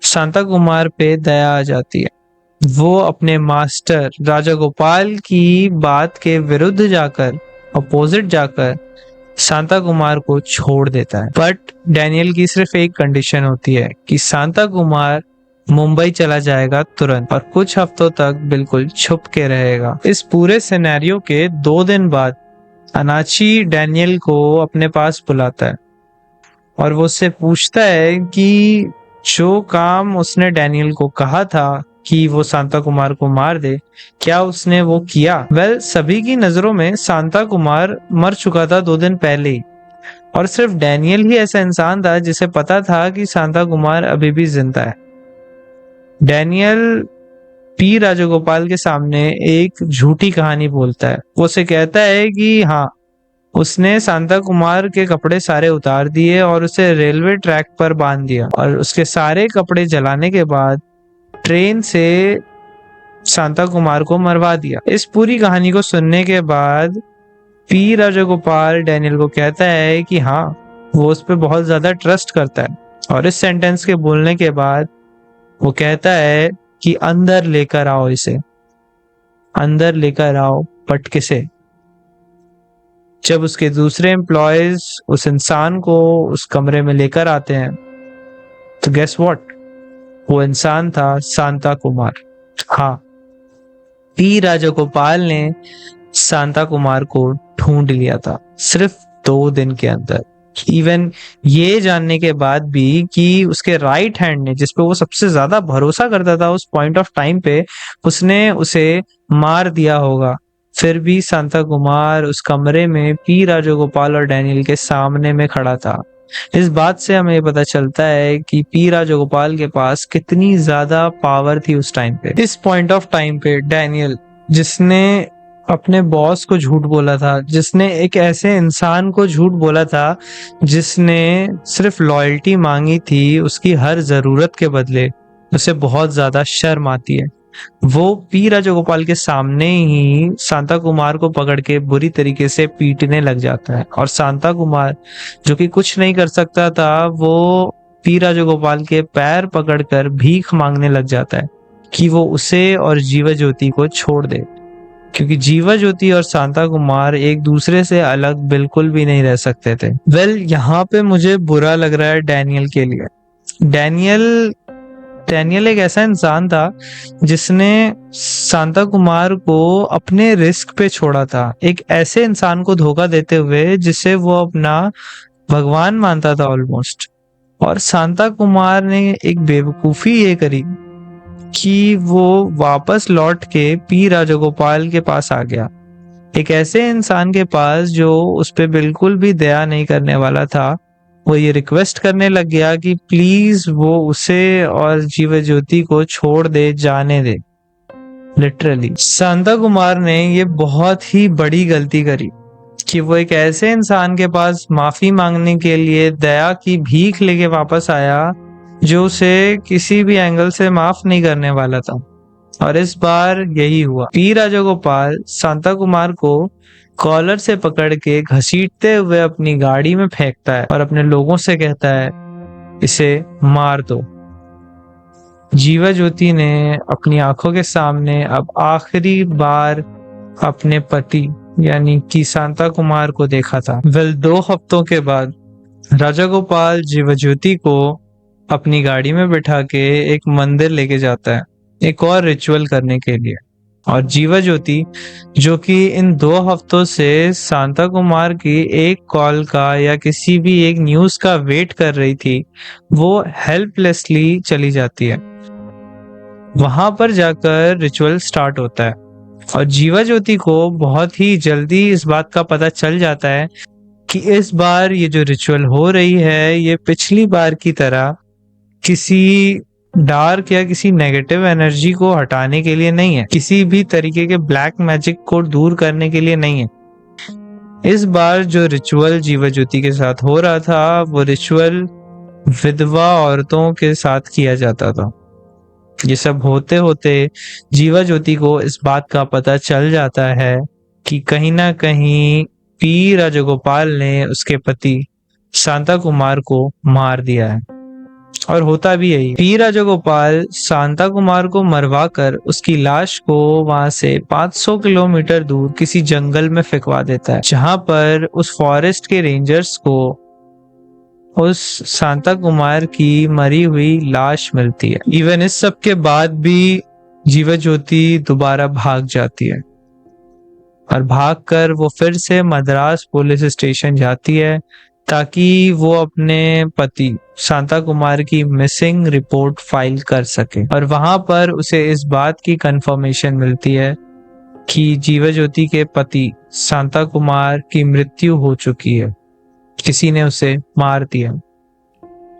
शांता कुमार पे दया आ जाती है। वो अपने मास्टर राजगोपाल की बात के विरुद्ध जाकर, अपोजिट जाकर शांता कुमार को छोड़ देता है। बट डैनियल की सिर्फ एक कंडीशन होती है कि शांता कुमार मुंबई चला जाएगा तुरंत और कुछ हफ्तों तक बिल्कुल छुप के रहेगा। इस पूरे सिनेरियो के 2 दिन बाद अनाची डैनियल को अपने पास बुलाता है और वो उससे पूछता है कि जो काम उसने डैनियल को कहा था कि वो शांता कुमार को मार दे, क्या उसने वो किया? वेल, सभी की नजरों में शांता कुमार मर चुका था 2 दिन पहले ही और सिर्फ डैनियल ही ऐसा इंसान था जिसे पता था कि शांता कुमार अभी भी जिंदा है। डैनियल पी राजगोपाल के सामने एक झूठी कहानी बोलता है। वो उसे कहता है कि हाँ, उसने शांता कुमार के कपड़े सारे उतार दिए और उसे रेलवे ट्रैक पर बांध दिया और उसके सारे कपड़े जलाने के बाद ट्रेन से शांता कुमार को मरवा दिया। इस पूरी कहानी को सुनने के बाद पी राजगोपाल डैनियल को कहता है कि हाँ, वो उस पर बहुत ज्यादा ट्रस्ट करता है। और इस सेंटेंस के बोलने के बाद वो कहता है कि अंदर लेकर आओ इसे, अंदर लेकर आओ पटके से। जब उसके दूसरे एम्प्लॉयज उस इंसान को उस कमरे में लेकर आते हैं तो गेस व्हाट, वो इंसान था शांता कुमार। हाँ, पी राजगोपाल ने शांता कुमार को ढूंढ लिया था सिर्फ 2 दिन के अंदर। इवन ये जानने के बाद भी कि उसके राइट हैंड ने, जिसपे वो सबसे ज्यादा भरोसा करता था उस पॉइंट ऑफ टाइम पे, उसने उसे मार दिया होगा, फिर भी शांता कुमार उस कमरे में पी राजगोपाल और डैनियल के सामने में खड़ा था। इस बात से हमें पता चलता है कि पी राजगोपाल के पास कितनी ज्यादा पावर थी उस टाइम पे। इस पॉइंट ऑफ टाइम पे डैनियल, जिसने अपने बॉस को झूठ बोला था, जिसने एक ऐसे इंसान को झूठ बोला था जिसने सिर्फ लॉयल्टी मांगी थी उसकी हर जरूरत के बदले, उसे बहुत ज्यादा शर्म आती है। वो पी राजगोपाल के सामने ही शांता कुमार को पकड़ के बुरी तरीके से पीटने लग जाता है, और शांता कुमार जो कि कुछ नहीं कर सकता था, वो पी राजगोपाल के पैर पकड़कर भीख मांगने लग जाता है कि वो उसे और जीवा ज्योति को छोड़ दे, क्योंकि जीवा ज्योति और शांता कुमार एक दूसरे से अलग बिल्कुल भी नहीं रह सकते थे। यहाँ पे मुझे बुरा लग रहा है डैनियल के लिए। डैनियल एक ऐसा इंसान था जिसने शांता कुमार को अपने रिस्क पे छोड़ा था, एक ऐसे इंसान को धोखा देते हुए जिसे वो अपना भगवान मानता था ऑलमोस्ट। और शांता कुमार ने एक बेवकूफी ये करी कि वो वापस लौट के पी राजगोपाल के पास आ गया, एक ऐसे इंसान के पास जो उस पे बिल्कुल भी दया नहीं करने वाला था। वो ये रिक्वेस्ट करने लग गया कि प्लीज वो उसे और जीवा ज्योति को छोड़ दे, जाने दे। लिटरली शांता कुमार ने ये बहुत ही बड़ी गलती करी कि वो एक ऐसे इंसान के पास माफी मांगने के लिए दया की भीख लेके वापस आया जो उसे किसी भी एंगल से माफ नहीं करने वाला था। और इस बार यही हुआ। पी राजगोपाल शांता कुमार को कॉलर से पकड़ के घसीटते हुए अपनी गाड़ी में फेंकता है और अपने लोगों से कहता है इसे मार दो। जीवा ज्योति ने अपनी आंखों के सामने अब आखिरी बार अपने पति यानी कि शांता कुमार को देखा था। 2 हफ्तों के बाद राजगोपाल जीवा ज्योति को अपनी गाड़ी में बिठा के एक मंदिर लेके जाता है एक और रिचुअल करने के लिए। और जीवा ज्योति, जो कि इन 2 हफ्तों से शांता कुमार की एक कॉल का या किसी भी एक न्यूज का वेट कर रही थी, वो हेल्पलेसली चली जाती है। वहां पर जाकर रिचुअल स्टार्ट होता है और जीवा ज्योति को बहुत ही जल्दी इस बात का पता चल जाता है कि इस बार ये जो रिचुअल हो रही है ये पिछली बार की तरह किसी डार्क या किसी नेगेटिव एनर्जी को हटाने के लिए नहीं है, किसी भी तरीके के ब्लैक मैजिक को दूर करने के लिए नहीं है। इस बार जो रिचुअल जीवा ज्योति के साथ हो रहा था वो रिचुअल विधवा औरतों के साथ किया जाता था। ये सब होते होते जीवा ज्योति को इस बात का पता चल जाता है कि कहीं ना कहीं पी राजगोपाल ने उसके पति शांता कुमार को मार दिया है। और होता भी यही। पी राजगोपाल शांता कुमार को मरवा कर उसकी लाश को वहां से 500 किलोमीटर दूर किसी जंगल में फेंकवा देता है, जहां पर उस फॉरेस्ट के रेंजर्स को उस शांता कुमार की मरी हुई लाश मिलती है। इवन इस सब के बाद भी जीवा ज्योति दोबारा भाग जाती है और भागकर वो फिर से मद्रास पुलिस स्टेशन जाती है ताकि वो अपने पति शांता कुमार की मिसिंग रिपोर्ट फाइल कर सके। और वहां पर उसे इस बात की कंफर्मेशन मिलती है कि जीवा ज्योति के पति शांता कुमार की मृत्यु हो चुकी है, किसी ने उसे मार दिया।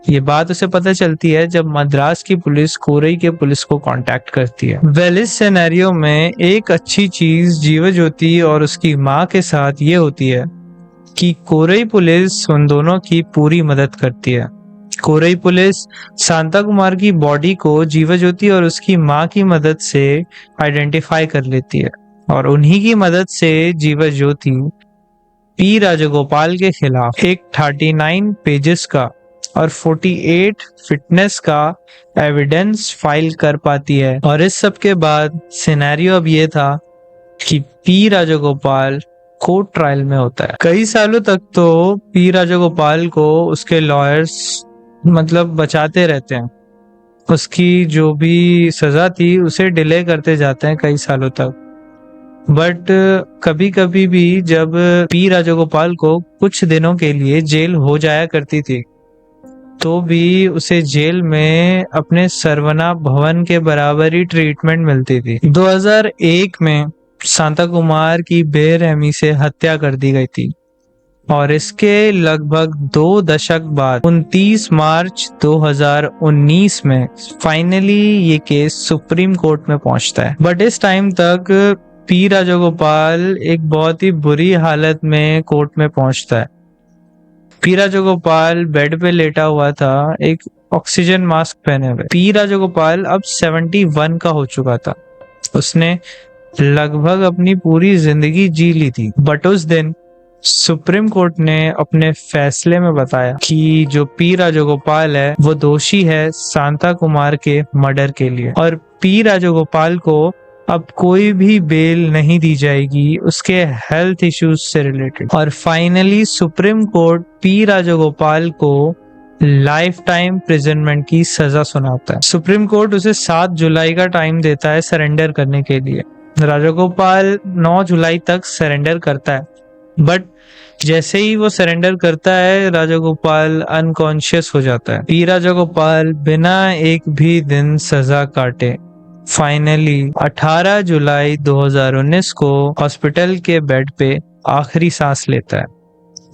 ये बात उसे पता चलती है जब मद्रास की पुलिस कोरई के पुलिस को कांटेक्ट करती है। इस सिनेरियो में एक अच्छी चीज जीवा ज्योति और उसकी माँ के साथ ये होती है कि कोरई पुलिस उन दोनों की पूरी मदद करती है। कोरई पुलिस शांता कुमार की बॉडी को जीवा ज्योति और उसकी माँ की मदद से आइडेंटिफाई कर लेती है और उन्हीं की मदद से जीवा ज्योति पी राजगोपाल के खिलाफ एक 39 पेजेस का और 48 फिटनेस का एविडेंस फाइल कर पाती है। और इस सब के बाद सिनेरियो अब ये था कि पी राजगोपाल कोर्ट ट्रायल में होता है। कई सालों तक तो पी राजगोपाल को उसके लॉयर्स मतलब बचाते रहते हैं, उसकी जो भी सजा थी उसे डिले करते जाते हैं कई सालों तक। बट कभी कभी भी जब पी राजगोपाल को कुछ दिनों के लिए जेल हो जाया करती थी, तो भी उसे जेल में अपने सरवना भवन के बराबर ही ट्रीटमेंट मिलती थी। 2001 में शांता कुमार की बेरहमी से हत्या कर दी गई थी और इसके लगभग 2 दशक बाद 29 मार्च 2019 में फाइनली ये केस सुप्रीम कोर्ट में पहुंचता है। बट इस टाइम तक पी राजगोपाल एक बहुत ही बुरी हालत में कोर्ट में पहुंचता है। पी राजगोपाल बेड पे लेटा हुआ था, एक ऑक्सीजन मास्क पहने हुए। पी राजगोपाल अब 71 का हो चुका था। उसने लगभग अपनी पूरी जिंदगी जी ली थी। बट उस दिन सुप्रीम कोर्ट ने अपने फैसले में बताया कि जो पी राजगोपाल है वो दोषी है शांता कुमार के मर्डर के लिए, और पी राजगोपाल को अब कोई भी बेल नहीं दी जाएगी उसके हेल्थ इश्यूज से रिलेटेड। और finally supreme court P Rajagopal को लाइफ टाइम प्रिजनमेंट की सजा सुनाता है। सुप्रीम कोर्ट उसे 7 जुलाई का टाइम देता है सरेंडर करने के लिए। राजगोपाल 9 जुलाई तक सरेंडर करता है, बट जैसे ही वो सरेंडर करता है राजगोपाल अनकॉन्शियस हो जाता है। पी राजगोपाल बिना एक भी दिन सजा काटे फाइनली 18 जुलाई 2019 को हॉस्पिटल के बेड पे आखिरी सांस लेता है।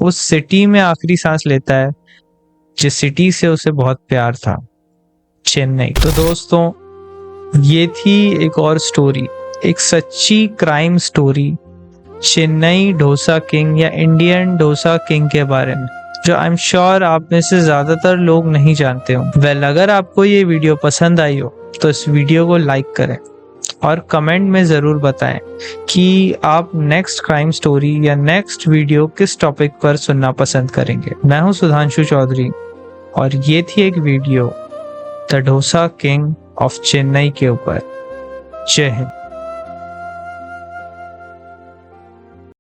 उस सिटी में आखिरी सांस लेता है जिस सिटी से उसे बहुत प्यार था, चेन्नई। तो दोस्तों, ये थी एक और स्टोरी, एक सच्ची crime story Chennai dosa king या इंडियन डोसा किंग के बारे में, जो आई एम श्योर आप में से ज्यादातर लोग नहीं जानते हो। वेल, अगर आपको ये वीडियो पसंद आई हो तो इस वीडियो को लाइक करें और कमेंट में जरूर बताएं कि आप नेक्स्ट क्राइम स्टोरी या नेक्स्ट वीडियो किस टॉपिक पर सुनना पसंद करेंगे। मैं हूं सुधांशु चौधरी और ये थी एक video the dosa king of Chennai के ऊपर। जय हिंद।